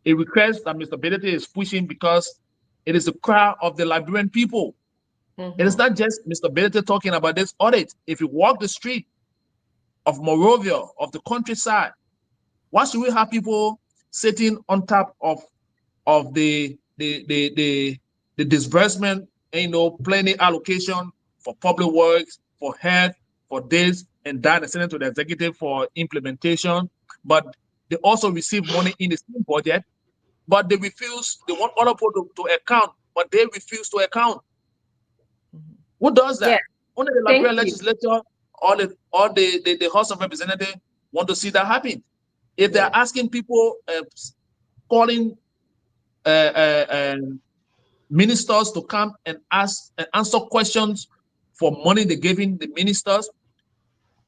a request that Mr. Bedete is pushing because it is the cry of the Liberian people. It is not just Mr. Bedete talking about this audit. If you walk the street of Morovia, of the countryside, why should we have people sitting on top of the disbursement, planning allocation for public works, for health, for this and that, and send it to the executive for implementation. But they also receive money in the same budget, but they refuse. They want other people to account, but they refuse to account. Who does yeah. that? Only the Thank Liberian you. legislature, the House of Representatives want to see that happen. If they're Yeah. asking people, calling ministers to come and ask and answer questions for money they're giving the ministers,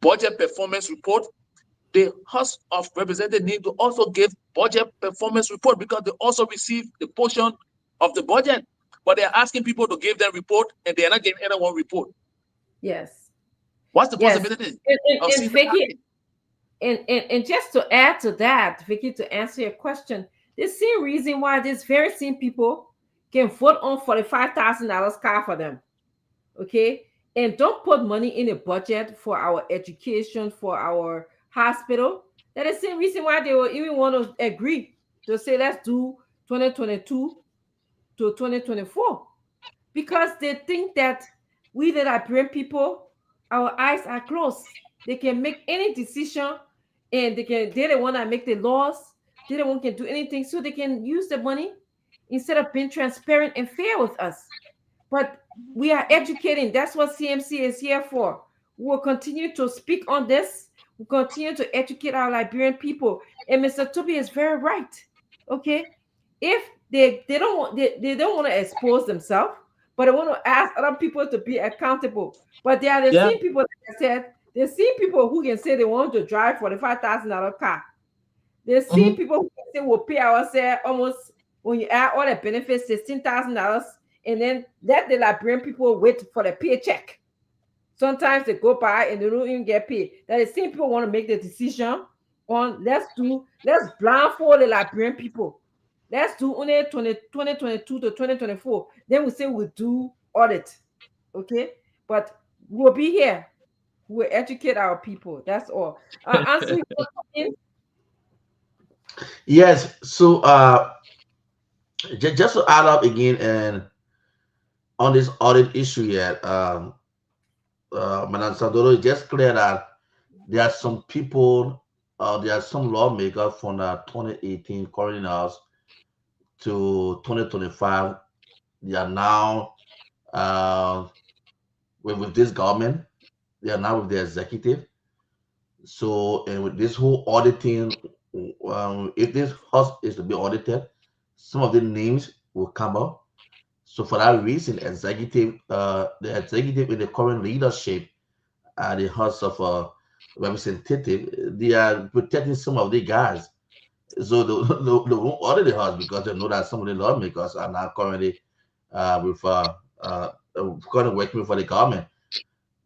budget performance report, the House of Representatives need to also give budget performance report because they also receive the portion of the budget. But they're asking people to give them report and they're not giving anyone report. Yes. What's the Yes. possibility of And seeing that Vicky, happen? and just to add to that, Vicky, to answer your question, the same reason why these very same people can vote on $45,000 car for them. Okay. And don't put money in a budget for our education, for our hospital. That is the same reason why they will even want to agree to say, let's do 2022 to 2024. Because they think that we that are brain people, our eyes are closed. They can make any decision and they're the one that make the laws. They're the one can do anything. So they can use the money instead of being transparent and fair with us. But we are educating. That's what CMC is here for. We'll continue to speak on this. We'll continue to educate our Liberian people. And Mr. Toby is very right. Okay. If they don't want they don't want to expose themselves, but they want to ask other people to be accountable. But they are the Yeah. same people, like I said, the same people who can say they want to drive $45,000 car. The same Mhm. people who can say we'll pay ourselves almost, when you add all the benefits, $16,000, and then let the Liberian people wait for the paycheck. Sometimes they go by and they don't even get paid. That the same people want to make the decision on let's blindfold the Liberian people. Let's do only 2022 to 2024. Then we say we'll do audit. Okay. But we'll be here. We'll educate our people. That's all. Answer your question. Yes. So just to add up again and on this audit issue yet, Madam Sandoro, it's just clear that there are some people, there are some lawmakers from the 2018 Current House to 2025. They are now with this government. They are now with the executive. So, and with this whole auditing, if this house is to be audited, some of the names will come up. So, for that reason, the executive in the current leadership at the House of Representative, they are protecting some of the guys. So, they won't audit the house because they know that some of the lawmakers are now currently with currently working for the government.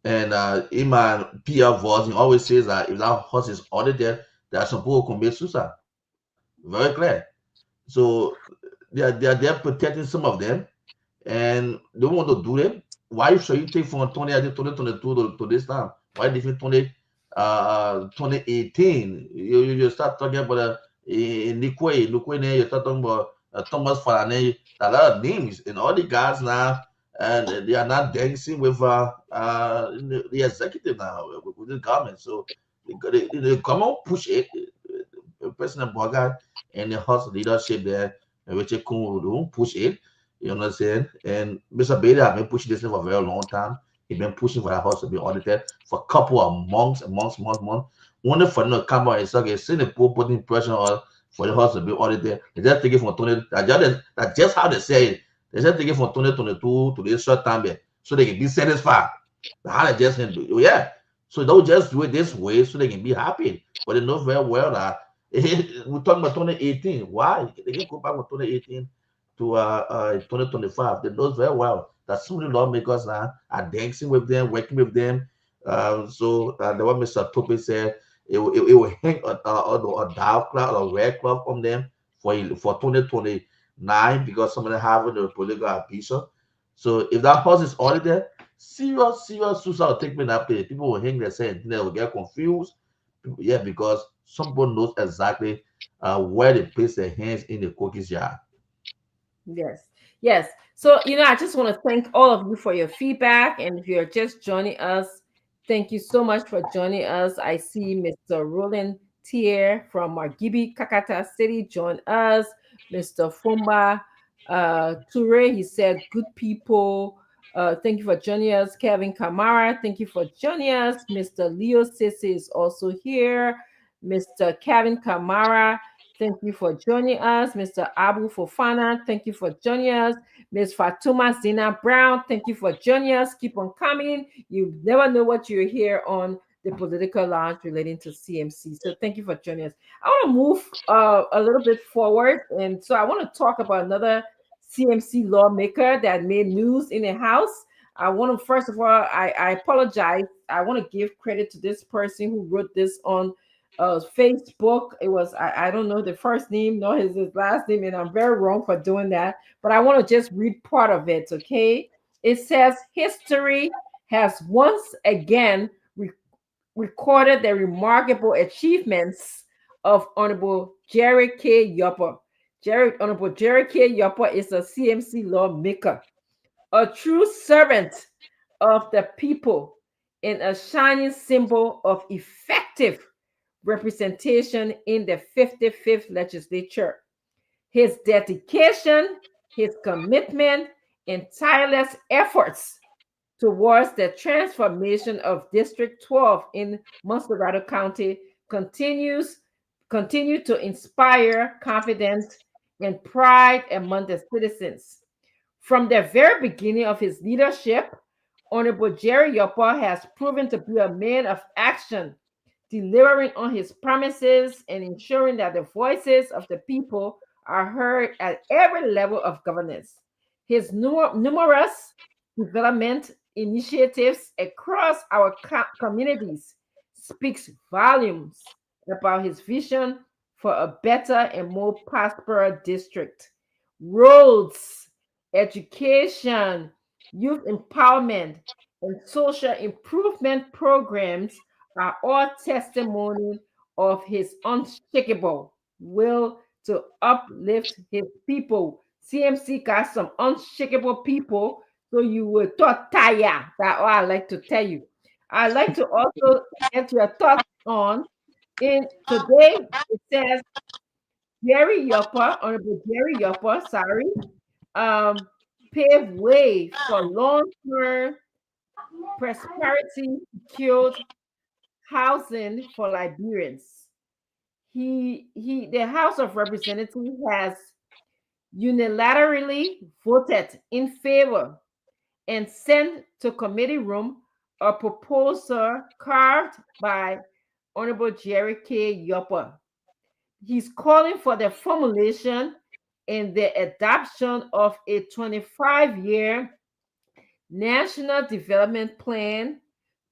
And in my PR voice, he always says that if that horse is audited, there are some people who commit suicide. Very clear. So they are there protecting some of them, and they want to do it. Why should you take from 20, I think 2022 to this time? Why different 2018? You start talking about Nikwe, you start talking about Thomas Farane, a lot of names, and all the guys now, and they are not dancing with the executive now, with the government. So the government push it, President Bogart and the House leadership there, which they could push it. You know what I'm saying? And Mr. Bailey has been pushing this thing for a very long time. He's been pushing for that house to be audited for a couple of months and months. Only for them to come out and say, okay, see the poor putting pressure on for the house to be audited. They just take it from 20. That's just how they say it. They just take it from 2022 to this short time there so they can be satisfied. How they just can do, yeah. So they'll just do it this way so they can be happy. But they know very well that we're talking about 2018. Why? They can go back to 2018 to 2025. They know very well that some of the lawmakers are dancing with them, working with them. The one Mr. Tope said, it will hang a dark cloud or red cloud on them for 2029 because some of them have the political ambition. So if that house is audited, serious suicide will take me in that place. People will hang their head, they will get confused. Yeah, because some people knows exactly where they place their hands in the cookies jar. Yes. Yes. So, I just want to thank all of you for your feedback. And if you're just joining us, thank you so much for joining us. I see Mr. Roland Tier from Margibi, Kakata City, join us. Mr. Fumba Toure, he said, good people. Thank you for joining us. Kevin Kamara, thank you for joining us. Mr. Leo Sisi is also here. Mr. Kevin Kamara, thank you for joining us. Mr. Abu Fofana, thank you for joining us. Ms. Fatuma Zina Brown, thank you for joining us. Keep on coming. You never know what you hear on the Political Lounge relating to CMC. So thank you for joining us. I want to move a little bit forward. And so I want to talk about another CMC lawmaker that made news in the House. I want to, first of all, I apologize. I want to give credit to this person who wrote this on Facebook. It was I don't know the first name nor his last name, and I'm very wrong for doing that. But I want to just read part of it. Okay, it says history has once again recorded the remarkable achievements of Honorable Jerry K. Yopper. Honorable Jerry K. Yopper is a CMC lawmaker, a true servant of the people, and a shining symbol of effective representation in the 55th legislature. His dedication, his commitment, and tireless efforts towards the transformation of District 12 in Monserrate County continue to inspire confidence and pride among the citizens. From the very beginning of his leadership, Honorable Jerry Yopper has proven to be a man of action, delivering on his promises and ensuring that the voices of the people are heard at every level of governance. His numerous development initiatives across our communities speaks volumes about his vision for a better and more prosperous district. Roads, education, youth empowerment, and social improvement programs are all testimony of his unshakable will to uplift his people. CMC got some unshakable people, so you will thought tire. That's all I like to tell you. I like to also get your thoughts on in today. It says Jerry Yopper, Honorable Jerry Yopper, sorry, paved way for long-term prosperity, secured housing for Liberians. The House of Representatives has unilaterally voted in favor and sent to committee room a proposal carved by Honorable Jerry K. Yopper. He's calling for the formulation and the adoption of a 25-year national development plan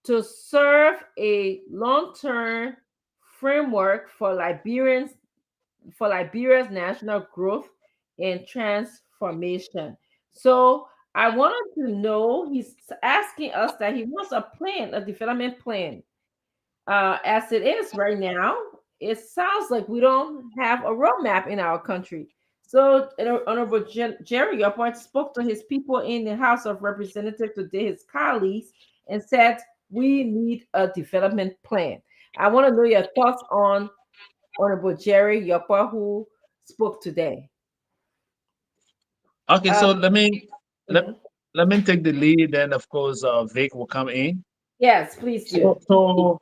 to serve a long-term framework for Liberia's national growth and transformation. So I wanted to know, he's asking us that he wants a plan, a development plan. As it is right now, it sounds like we don't have a roadmap in our country. So, Honorable Jerry Yopart spoke to his people in the House of Representatives today, his colleagues, and said, we need a development plan. I want to know your thoughts on Honorable Jerry Yopart, who spoke today. Okay, so Um, let me let, mhm. let me take the lead, then of course Vic will come in. Yes, please do. So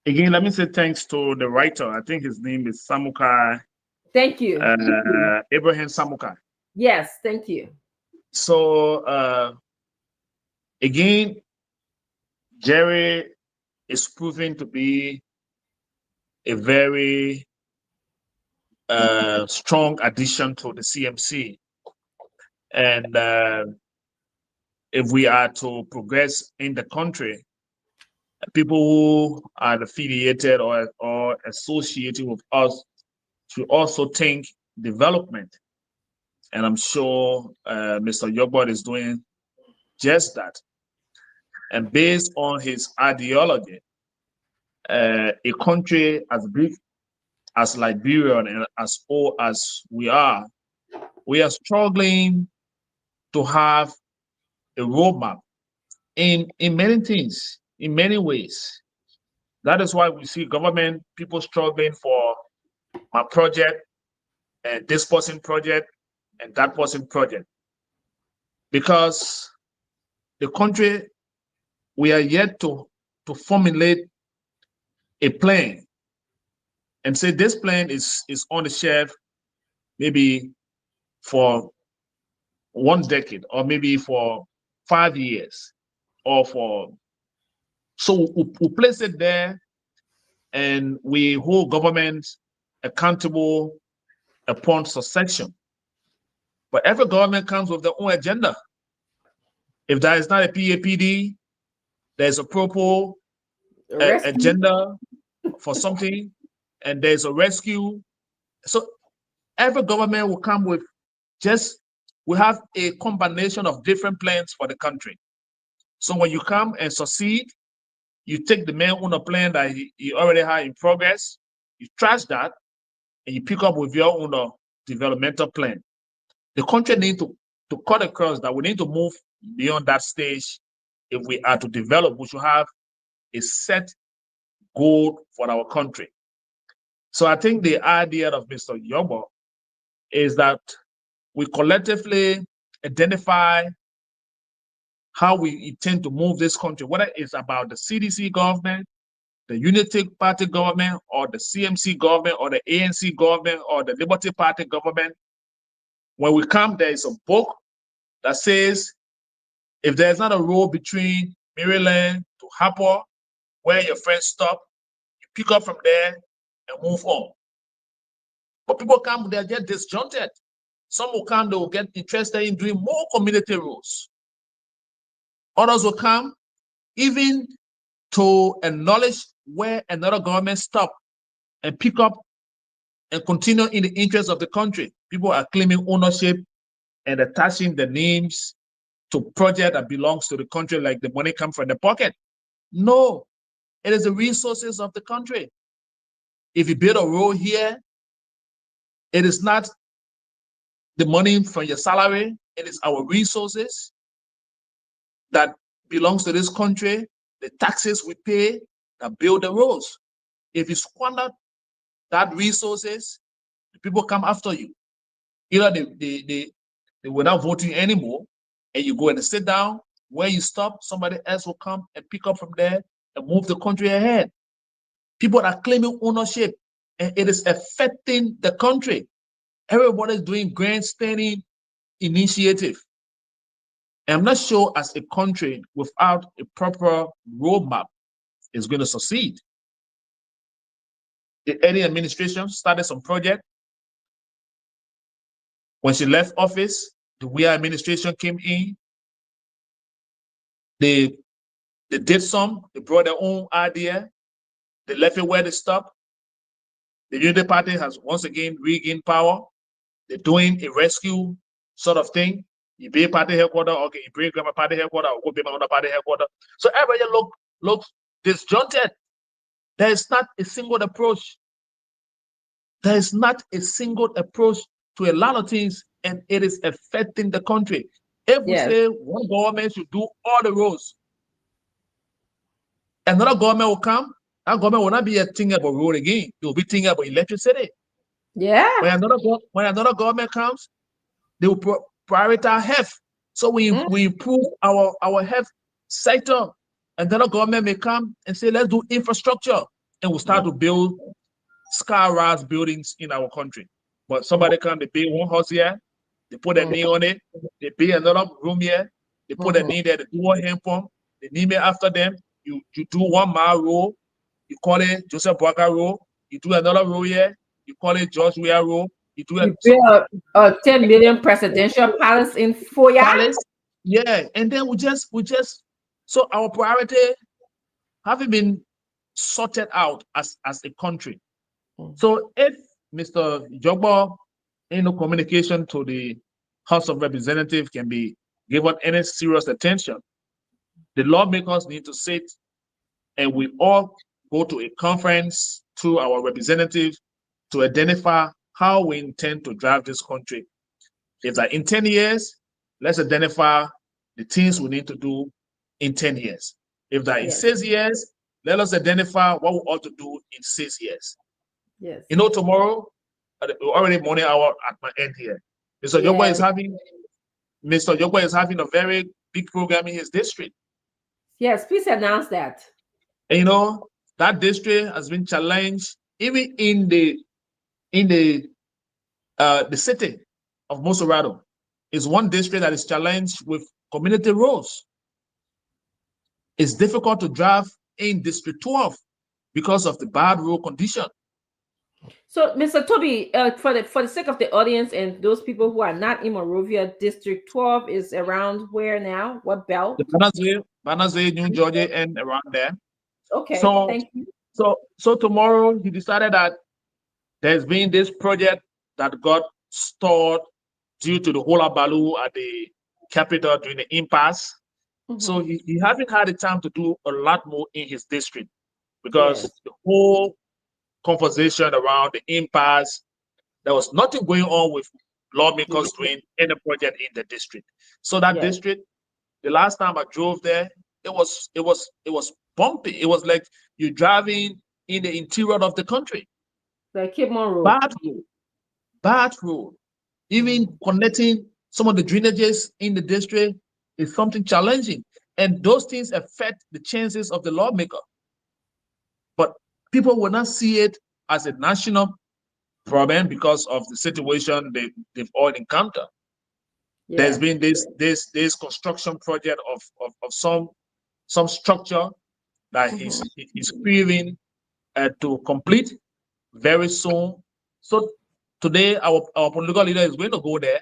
again, let me say thanks to the writer. I think his name is Samukai, Thank you. Abraham Samukai. Yes, thank you. So again, Jerry is proving to be a very strong addition to the CMC. And if we are to progress in the country, people who are affiliated or associated with us should also think development. And I'm sure Mr. Yobot is doing just that. And based on his ideology, a country as big as Liberia and as old as we are struggling to have a roadmap in many things, in many ways. That is why we see government people struggling for my project and this person project and that person project. Because the country, we are yet to formulate a plan and say this plan is on the shelf maybe for 1 decade or maybe for 5 years or for, so we place it there and we hold government accountable upon succession. But every government comes with their own agenda. If there is not a PAPD, there's a proper Rescue. agenda for something, and there's a rescue. So every government will come with we have a combination of different plans for the country. So when you come and succeed, you take the man on a plan that he already had in progress, you trash that, and you pick up with your own developmental plan. The country needs to cut across that. We need to move beyond that stage. If we are to develop, we should have a set goal for our country. So I think the idea of Mr. Yobo is that we collectively identify how we intend to move this country, whether it's about the CDC government, the Unity Party government, or the CMC government, or the ANC government, or the Liberty Party government. When we come, there is a book that says, if there's not a road between Maryland to Harper, where your friends stop, you pick up from there and move on. But people come, they'll get disjointed. Some will come, they will get interested in doing more community roads. Others will come even to acknowledge where another government stopped and pick up and continue in the interest of the country. People are claiming ownership and attaching the names to project that belongs to the country, like the money comes from the pocket. No, it is the resources of the country. If you build a road here, it is not the money from your salary, it is our resources that belongs to this country, the taxes we pay that build the roads. If you squander that resources, the people come after you. Either they will not vote you anymore, and you go and sit down. Where you stop, somebody else will come and pick up from there and move the country ahead. People are claiming ownership, and it is affecting the country. Everybody is doing grandstanding initiative. And I'm not sure as a country without a proper roadmap is going to succeed. The early administration started some project. When she left office, the WIA administration came in. They They did some. They brought their own idea. They left it where they stopped. The Unity Party has once again regained power. They're doing a rescue sort of thing. You be party headquarters, okay, you bring grandma party headquarters, or go be another party headquarters. So everybody looks disjointed. There is not a single approach. There is not a single approach to a lot of things, and it is affecting the country. If we say one government should do all the roads, another government will come. That government will not be thinking about road again. It will be thinking about electricity. Yeah. When another government comes, they will prioritize health. So we improve our health sector. Another government may come and say, let's do infrastructure. And we'll start to build sky-rise buildings in our country. But somebody come, they build one house here, they put a name on it, they build another room here, they put a name there, they do a hand pump, they name it after them. You do 1 mile road, you call it Joseph Boakai Road, you do another road here, you call it George Weah Road, you build a 10 million presidential palace in Foya. Palace, yeah, and then we just so our priority haven't been sorted out as a country. So if Mr. Jogbo, communication to the House of Representatives can be given any serious attention, the lawmakers need to sit and we all go to a conference through our representatives to identify how we intend to drive this country. If that in 10 years, let's identify the things we need to do in 10 years. If that in 6 years, let us identify what we ought to do in 6 years. Yes. Tomorrow, already morning hour at my end here, Mr. Jogbo is having a very big program in his district. Yes, please announce that. And that district has been challenged even in the city of Mosorado. Is one district that is challenged with community roads. It's difficult to drive in District 12 because of the bad road condition. So, Mr. Toby, for the sake of the audience and those people who are not in Monrovia, District 12 is around where now? What belt? Banazee, New Georgia, and around there. Okay, so, thank you. So tomorrow he decided that there's been this project that got stalled due to the hullabaloo at the Capitol during the impasse. So he hasn't had the time to do a lot more in his district because the whole conversation around the impasse, there was nothing going on with lawmakers doing any project in the district. So that district, the last time I drove there, it was bumpy. It was like you're driving in the interior of the country. Like Kidmore Road. Bad road. Even connecting some of the drainages in the district is something challenging. And those things affect the chances of the lawmaker. But people will not see it as a national problem because of the situation they've all encountered. Yeah. There's been this construction project of some structure that he's craving to complete very soon. So today our political leader is going to go there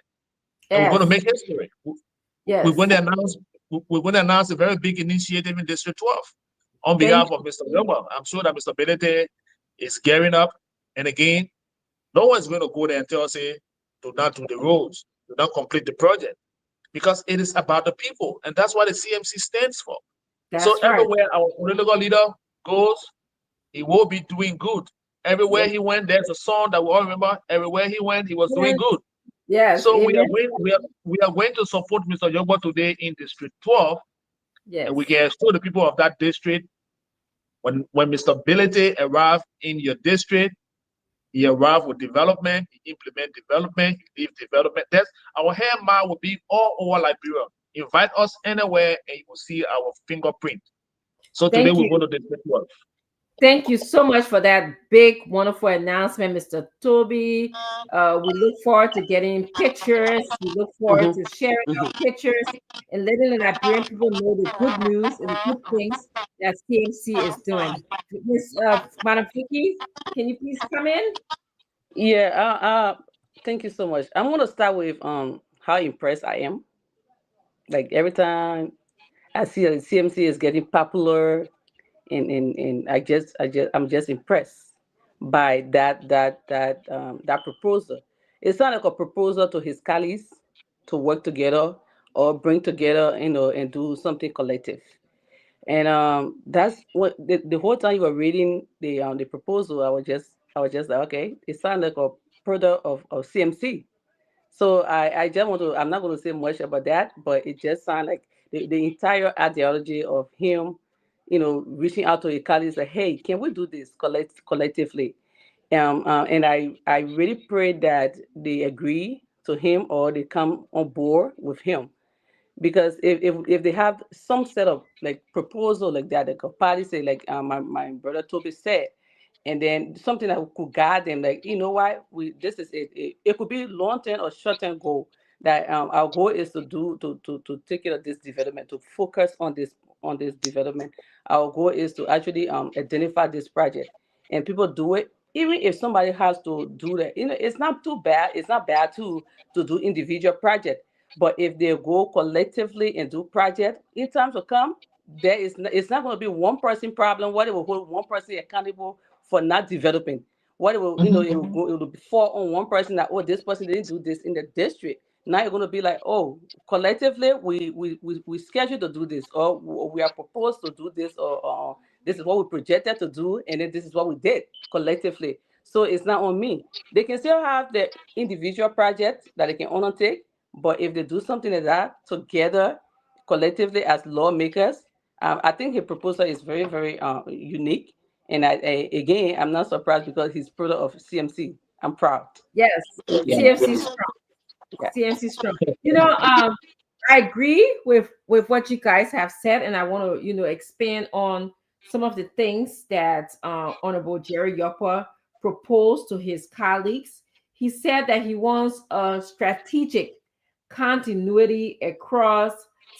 and we're going to make history. We're going to announce a very big initiative in District 12 on behalf of Mr. Wilmer. I'm sure that Mr. Benete is gearing up. And again, no one's going to go there and tell us, say, do not do the roads, do not complete the project, because it is about the people. And that's what the CMC stands for. Everywhere our political leader goes, he will be doing good. Everywhere he went, there's a song that we all remember. Everywhere he went, he was doing good. Yes. So we are going to support Mr. Jogbo today in District 12. Yes. And we can assure the people of that district when Mr. Bilete arrived in your district, he arrived with development, he implement development, he leave development. That's our hand mark will be all over Liberia. Invite us anywhere and you will see our fingerprint. So today we're going to District 12. Thank you so much for that big, wonderful announcement, Mr. Toby. We look forward to getting pictures. We look forward to sharing our pictures and letting the Liberian people know the good news and the good things that CMC is doing. Miss Madam Vicky, can you please come in? Yeah, thank you so much. I'm going to start with how impressed I am. Like every time I see that CMC is getting popular, and I'm just impressed by that proposal. It's not like a proposal to his colleagues to work together or bring together, and do something collective. And that's what the whole time you were reading the proposal, I was just like, okay, it sounds like a product of CMC. So I just want to, I'm not going to say much about that, but it just sounds like the entire ideology of him, reaching out to a colleague, like, hey, can we do this collectively? And I really pray that they agree to him or they come on board with him, because if they have some set of like proposal like that, like a party say, like my brother Toby said, and then something that could guide them, like, what, we this is it could be long term or short term goal, that our goal is to do to take care of this development, to focus on this development. Our goal is to actually identify this project, and people do it. Even if somebody has to do that, it's not too bad. It's not bad to do individual project, but if they go collectively and do project, in times to come, it's not going to be one person problem. What it will hold one person accountable for not developing. What it will, it will fall on one person, that, oh, this person didn't do this in the district. Now you're going to be like, oh, collectively we scheduled to do this, or we are proposed to do this, or this is what we projected to do, and then this is what we did collectively. So it's not on me. They can still have the individual project that they can undertake, but if they do something like that together, collectively as lawmakers, I think his proposal is very, very unique. And again, I'm not surprised because he's product of CMC. I'm proud. Yes, Yeah. CMC strong. Yeah. CMC strong. I agree with what you guys have said, and I want to expand on some of the things that Honorable Jerry Yoppa proposed to his colleagues. He said that he wants a strategic continuity across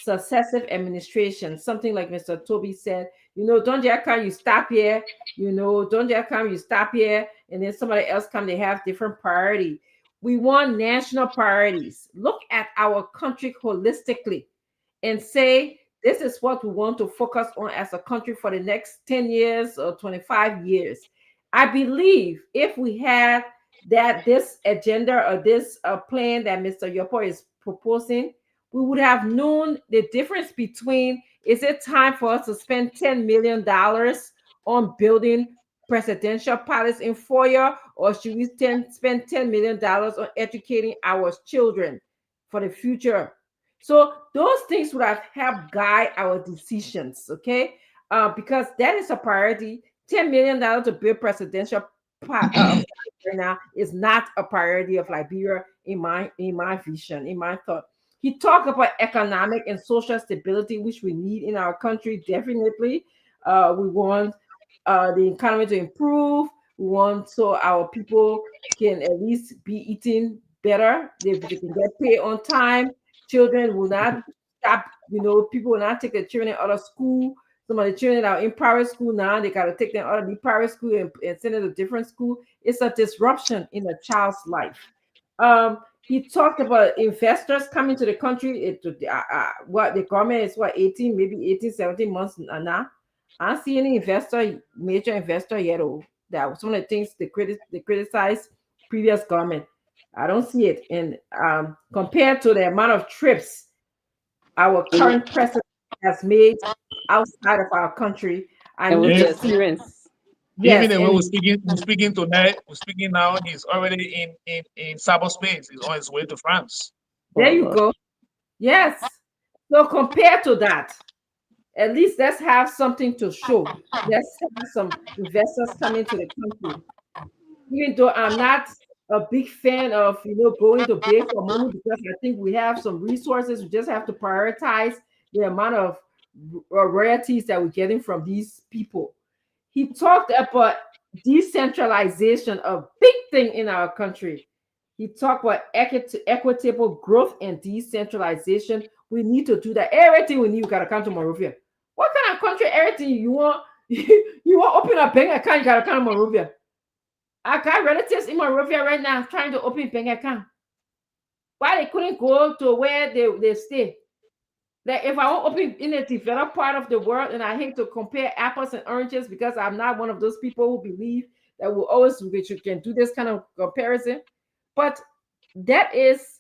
successive administrations, something like Mr. Toby said. Don't just come, you stop here. Don't just come, you stop here, and then somebody else come. They have different priority. We want national priorities. Look at our country holistically and say, this is what we want to focus on as a country for the next 10 years or 25 years. I believe if we had this agenda or this plan that Mr. Yopo is proposing, we would have known the difference between, is it time for us to spend $10 million on building presidential palace in 4 years, or should we spend $10 million on educating our children for the future? So those things would have helped guide our decisions, okay? Because that is a priority. $10 million to build presidential right now is not a priority of Liberia in my vision, in my thought. He talked about economic and social stability, which we need in our country, definitely. We want the economy to improve. We want so our people can at least be eating better. They can get paid on time. Children will not stop, people will not take their children out of school. Some of the children that are in private school now, they got to take them out of the private school and send them to a different school. It's a disruption in a child's life. He talked about investors coming to the country. What the government is, 18, maybe 18, 17 months now. I don't see any major investor yet. That was one of the things they criticize previous government. I don't see it. And compared to the amount of trips our current president has made outside of our country, And with the experience. Yes, Even when we're speaking tonight, we're speaking now, he's already in cyberspace. He's on his way to France. There you go. Yes. So compared to that, at least let's have something to show. Let's have some investors coming to the country. Even though I'm not a big fan of going to beg for money, because I think we have some resources. We just have to prioritize the amount of royalties that we're getting from these people. He talked about decentralization, a big thing in our country. He talked about equitable growth and decentralization. We need to do that. Everything we need, we gotta come to Monrovia. What kind of country? Everything you want, you want to open a bank account, you gotta come to Monrovia. I got relatives in Monrovia right now trying to open bank account. Why they couldn't go to where they stay? That if I want to open in a developed part of the world, and I hate to compare apples and oranges because I'm not one of those people who believe that we always you can do this kind of comparison, but that is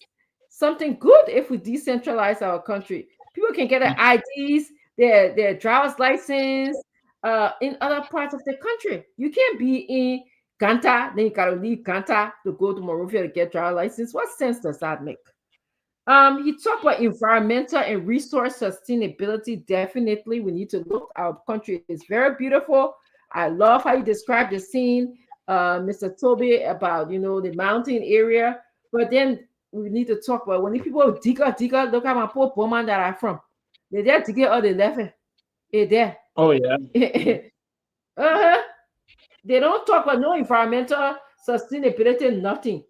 something good if we decentralize our country. People can get their IDs, their driver's license in other parts of the country. You can't be in Ganta, then you gotta leave Ganta to go to Monrovia to get driver's license. What sense does that make? He talked about environmental and resource sustainability. Definitely, we need to look. Our country is very beautiful. I love how you described the scene, Mr. Toby, about the mountain area. But then we need to talk about when the people digger. Look at my poor woman that I'm from. They're there to get all the left. There. Oh yeah. uh-huh. They don't talk about no environmental sustainability, nothing.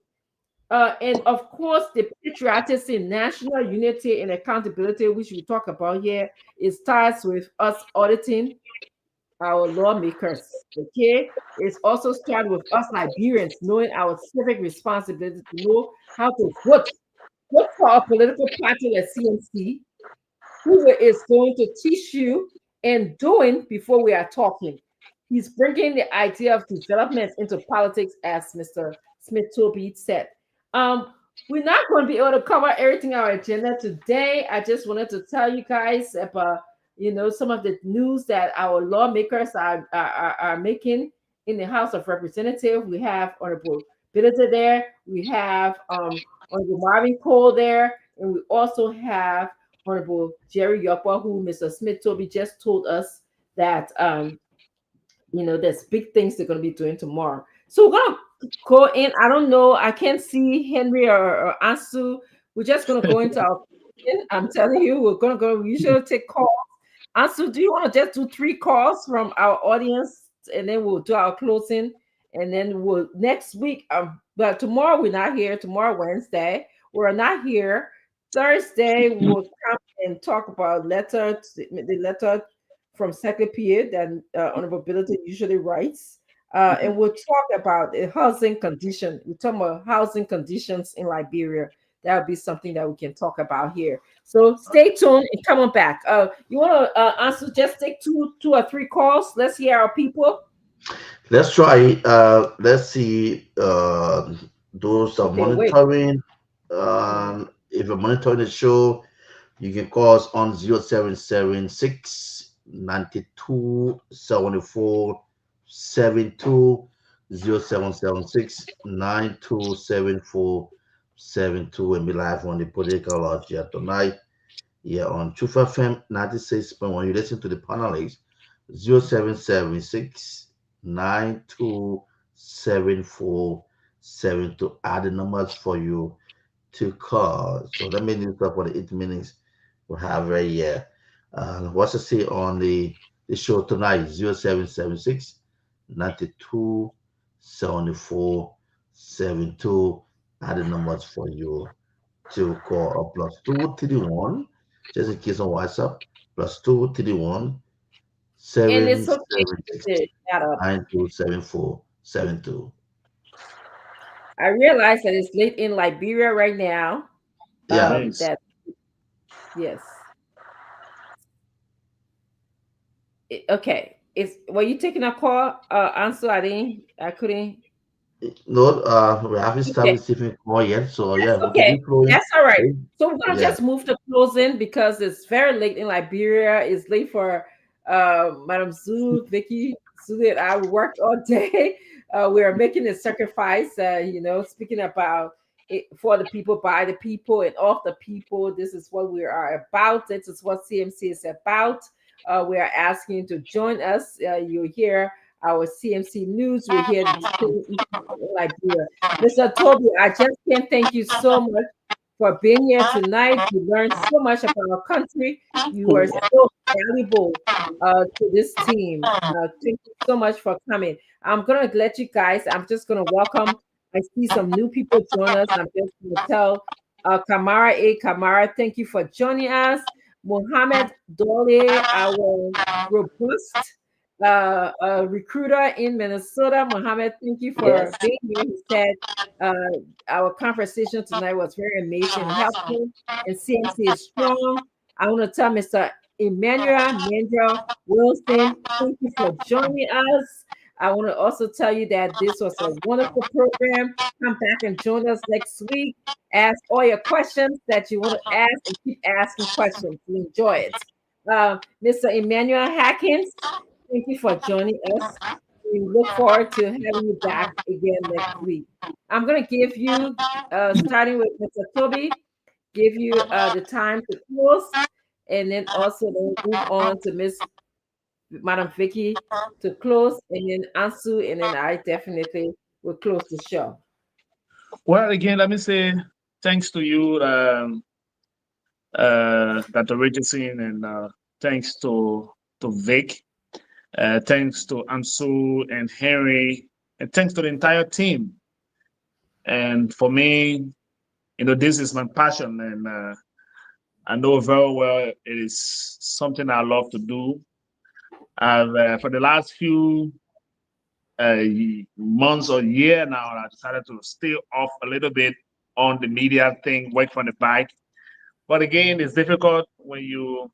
And of course, the patriotism, national unity, and accountability, which we talk about here, it starts with us auditing our lawmakers. Okay, it's also started with us Liberians knowing our civic responsibility to know how to vote. Vote for a political party like CNC, who is going to teach you and doing before we are talking. He's bringing the idea of development into politics, as Mr. Smith Toby said. We're not going to be able to cover everything on our agenda today. I just wanted to tell you guys about some of the news that our lawmakers are making in the House of Representatives. We have Honorable Billiter there. We have Honorable Marvin Cole there, and we also have Honorable Jerry Yoppa, who Mr. Smith Toby just told us that there's big things they're going to be doing tomorrow. So we're going to go in. I don't know. I can't see Henry or Ansu. We're just going to go into our. I'm telling you, we're going to go. We usually take calls. Ansu, do you want to just do 3 calls from our audience, and then we'll do our closing, and then we'll next week. But tomorrow we're not here. Tomorrow Wednesday we're not here. Thursday we'll come and talk about the letter from Secretary that Honorable Billiter usually writes. And we'll talk about the housing condition. We're talking about housing conditions in Liberia. That would be something that we can talk about here. So stay tuned and come on back. You want to answer? Just take two or 3 calls. Let's hear our people. Let's try. Let's see. Those are monitoring. If you're monitoring the show, you can call us on 0776 92 74 72 0776 9274 72 and be live on the Political Lounge here tonight. Yeah, on Truth FM 96.1. You listen to the panelists 0776 9274 72. Add the numbers for you to call. So that means for the 8 minutes we'll have right here. What's to say on the show tonight? 0776 92 74 72. Add the numbers for you to call up +231, just in case on WhatsApp, +231 776 9274 72. I realize that it's late in Liberia right now. Yeah. Yes. Okay. Were you taking a call? Answer. I couldn't. No, we haven't started receiving call yet. So yeah, okay. That's all right. So we're gonna just move to closing because it's very late in Liberia. It's late for Madam Zulu, Vicky, Zulu and I worked all day. We are making a sacrifice, speaking about it for the people, by the people, and of the people. This is what we are about. This is what CMC is about. We are asking you to join us. You'll hear our CMC news. We hear Liberia. Mr. Toby, I just can't thank you so much for being here tonight. You learned so much about our country. You are so valuable to this team. Thank you so much for coming. I'm going to let you guys, I'm just going to welcome. I see some new people join us. I'm just going to tell Kamara, thank you for joining us. Mohammed Dole, our robust recruiter in Minnesota. Mohammed, thank you for being here. He said our conversation tonight was very amazing and helpful, and CMC is strong. I want to tell Mr. Emmanuel Mandel Wilson, thank you for joining us. I want to also tell you that this was a wonderful program. Come back and join us next week. Ask all your questions that you want to ask and keep asking questions. We enjoy it. Mr. Emmanuel Hackins, thank you for joining us. We look forward to having you back again next week. I'm going to give you, starting with Mr. Toby, give you the time to close, and then also then move on to Miss Madam Vicky to close, and then Ansu, and then I definitely will close the show. Well, again, let me say thanks to you, Dr. Richardson, and thanks to Vic. Thanks to Ansu and Henry, and thanks to the entire team. And for me, this is my passion, and I know very well it is something I love to do. I've for the last few months or year now, I decided to stay off a little bit on the media thing, work from the back. But again, it's difficult when you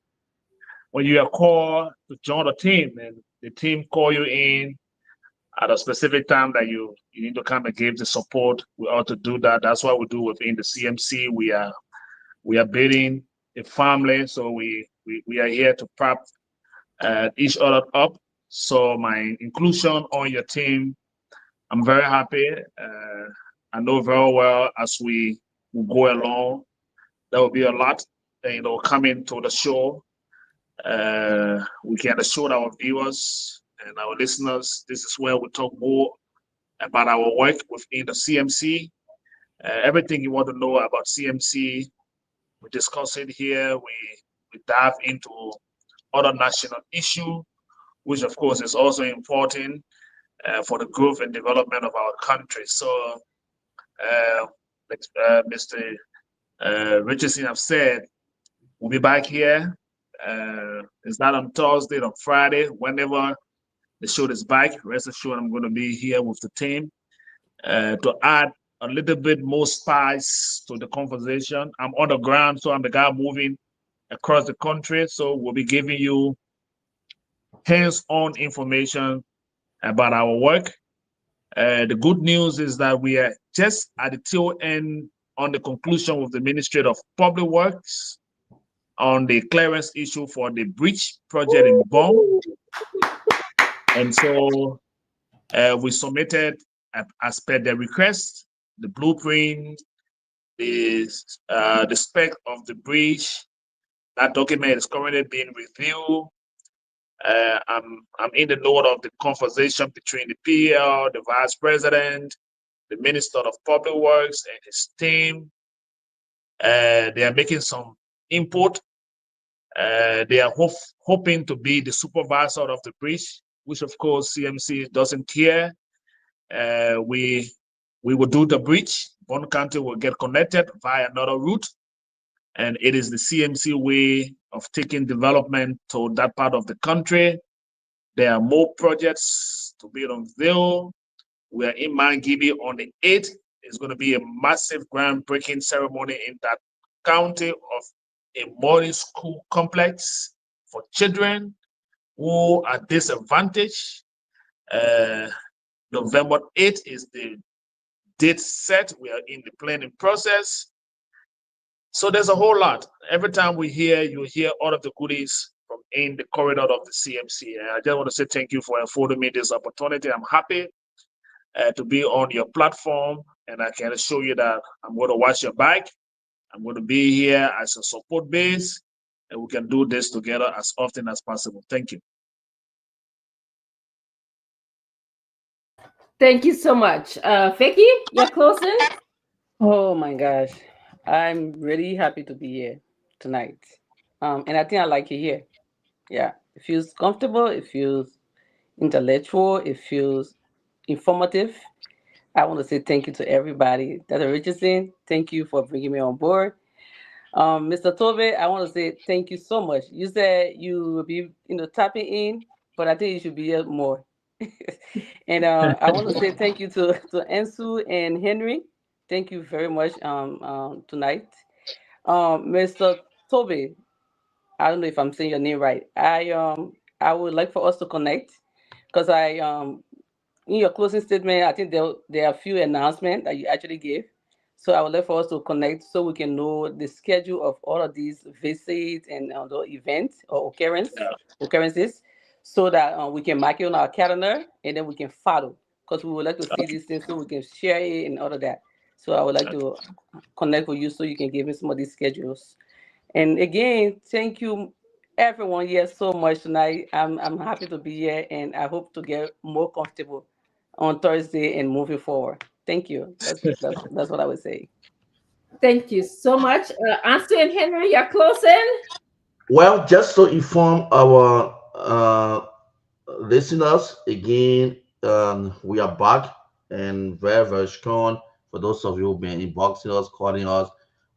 are called to join a team and the team call you in at a specific time that you need to come and give the support. We ought to do that. That's what we do within the CMC. We are building a family, so we are here to prop each other up. So my inclusion on your team, I'm very happy. I know very well as we go along, there will be a lot, coming to the show. We can assure our viewers and our listeners, this is where we talk more about our work within the CMC. Everything you want to know about CMC, we discuss it here. We dive into other national issue, which of course is also important for the growth and development of our country. So, like Mr. Richardson have said, we'll be back here. It's not on Thursday, on Friday, whenever the show is back. Rest assured, I'm going to be here with the team to add a little bit more spice to the conversation. I'm on the ground, so I'm the guy moving across the country. So we'll be giving you hands-on information about our work. The good news is that we are just at the tail end on the conclusion with the Ministry of Public Works on the clearance issue for the bridge project in Bong. And so we submitted, as per the request, the blueprint, the spec of the bridge. That document is currently being reviewed. I'm in the note of the conversation between the PL, the Vice President, the Minister of Public Works, and his team. They are making some input. They are hoping to be the supervisor of the bridge, which of course CMC doesn't care. We will do the bridge. Bond County will get connected via another route. And it is the CMC way of taking development to that part of the country. There are more projects to be unveiled. We are in Mangibi on the 8th. It's going to be a massive groundbreaking ceremony in that county of a modern school complex for children who are disadvantaged. November 8th is the date set. We are in the planning process. So there's a whole lot. Every time we hear, you hear all of the goodies from in the corridor of the CMC. And I just want to say thank you for affording me this opportunity. I'm happy to be on your platform, and I can assure you that I'm going to watch your back. I'm going to be here as a support base, and we can do this together as often as possible. Thank you. Thank you so much. Vicky, you're closing? Oh my gosh. I'm really happy to be here tonight. And I think I like it here. Yeah. It feels comfortable, it feels intellectual, it feels informative. I want to say thank you to everybody. Dr. Richardson, thank you for bringing me on board. Mr. Tobe, I want to say thank you so much. You said you will be, tapping in, but I think you should be here more. And I want to say thank you to Ensu and Henry. Thank you very much tonight. Mr. Tobe, I don't know if I'm saying your name right. I would like for us to connect because in your closing statement, I think there are a few announcements that you actually gave. So I would like for us to connect so we can know the schedule of all of these visits and the events or occurrences, so that we can mark it on our calendar and then we can follow. Because we would like to see these things so we can share it and all of that. So I would like to connect with you so you can give me some of these schedules. And again, thank you everyone here so much tonight. I'm happy to be here and I hope to get more comfortable on Thursday and moving forward. Thank you. That's what I would say. Thank you so much. Ansel and Henry, you're closing? Well, just to inform our listeners again, we are back and very, very strong. For those of you who've been inboxing us, calling us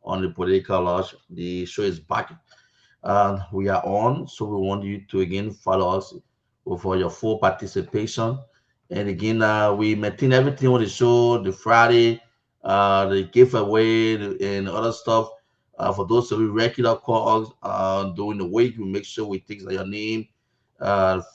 on the Political Lounge, the show is back and we are on. So we want you to again follow us for your full participation. And again, we maintain everything on the show, the Friday, the giveaway, and other stuff. For those of you regular calls during the week, we make sure we take your name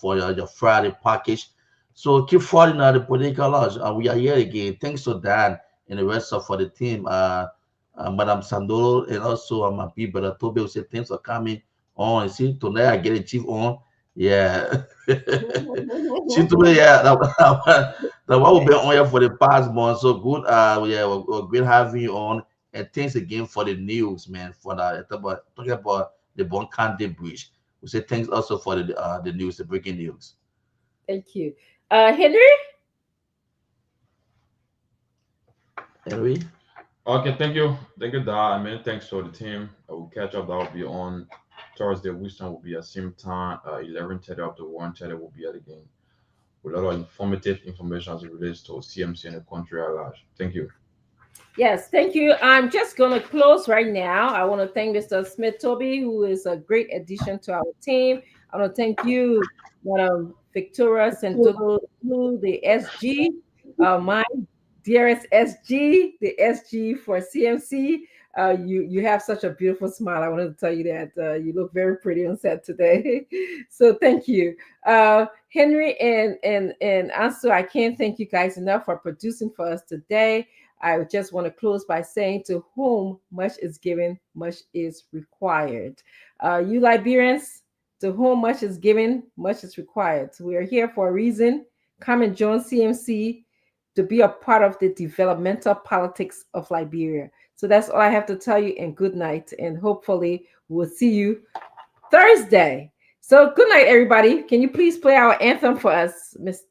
for your Friday package. So keep following the Political Lounge. We are here again. Thanks to Dan and the rest of for the team. Madam Sandolo and also my people that Toby will say thanks for coming on. You see, tonight I get a chief on. Yeah. Chief Toby, yeah, that one will be on here for the past month. So good. Yeah, we're great having you on. And thanks again for the news, man. For talking about the Boncante Bridge. We say thanks also for the news, the breaking news. Thank you. Henry? Henry? Okay, thank you, Da. I mean, thanks to the team. I will catch up. That will be on Thursday. Which time will be at same time? 11:30 up to 1:30 will be at the game with a lot of informative information as it relates to CMC and the country at large. Thank you. Yes, thank you. I'm just going to close right now. I want to thank Mr. Smith Toby, who is a great addition to our team. I want to thank you, Madam Victoria Santodo, the SG, my dearest SG, the SG for CMC. You have such a beautiful smile. I wanted to tell you that you look very pretty on set today. So thank you, Henry and Ansu. I can't thank you guys enough for producing for us today. I just want to close by saying, to whom much is given, much is required. You Liberians, to whom much is given, much is required. So we are here for a reason. Come and join CMC to be a part of the developmental politics of Liberia. So that's all I have to tell you, and good night. And hopefully we'll see you Thursday. So good night, everybody. Can you please play our anthem for us, Mr.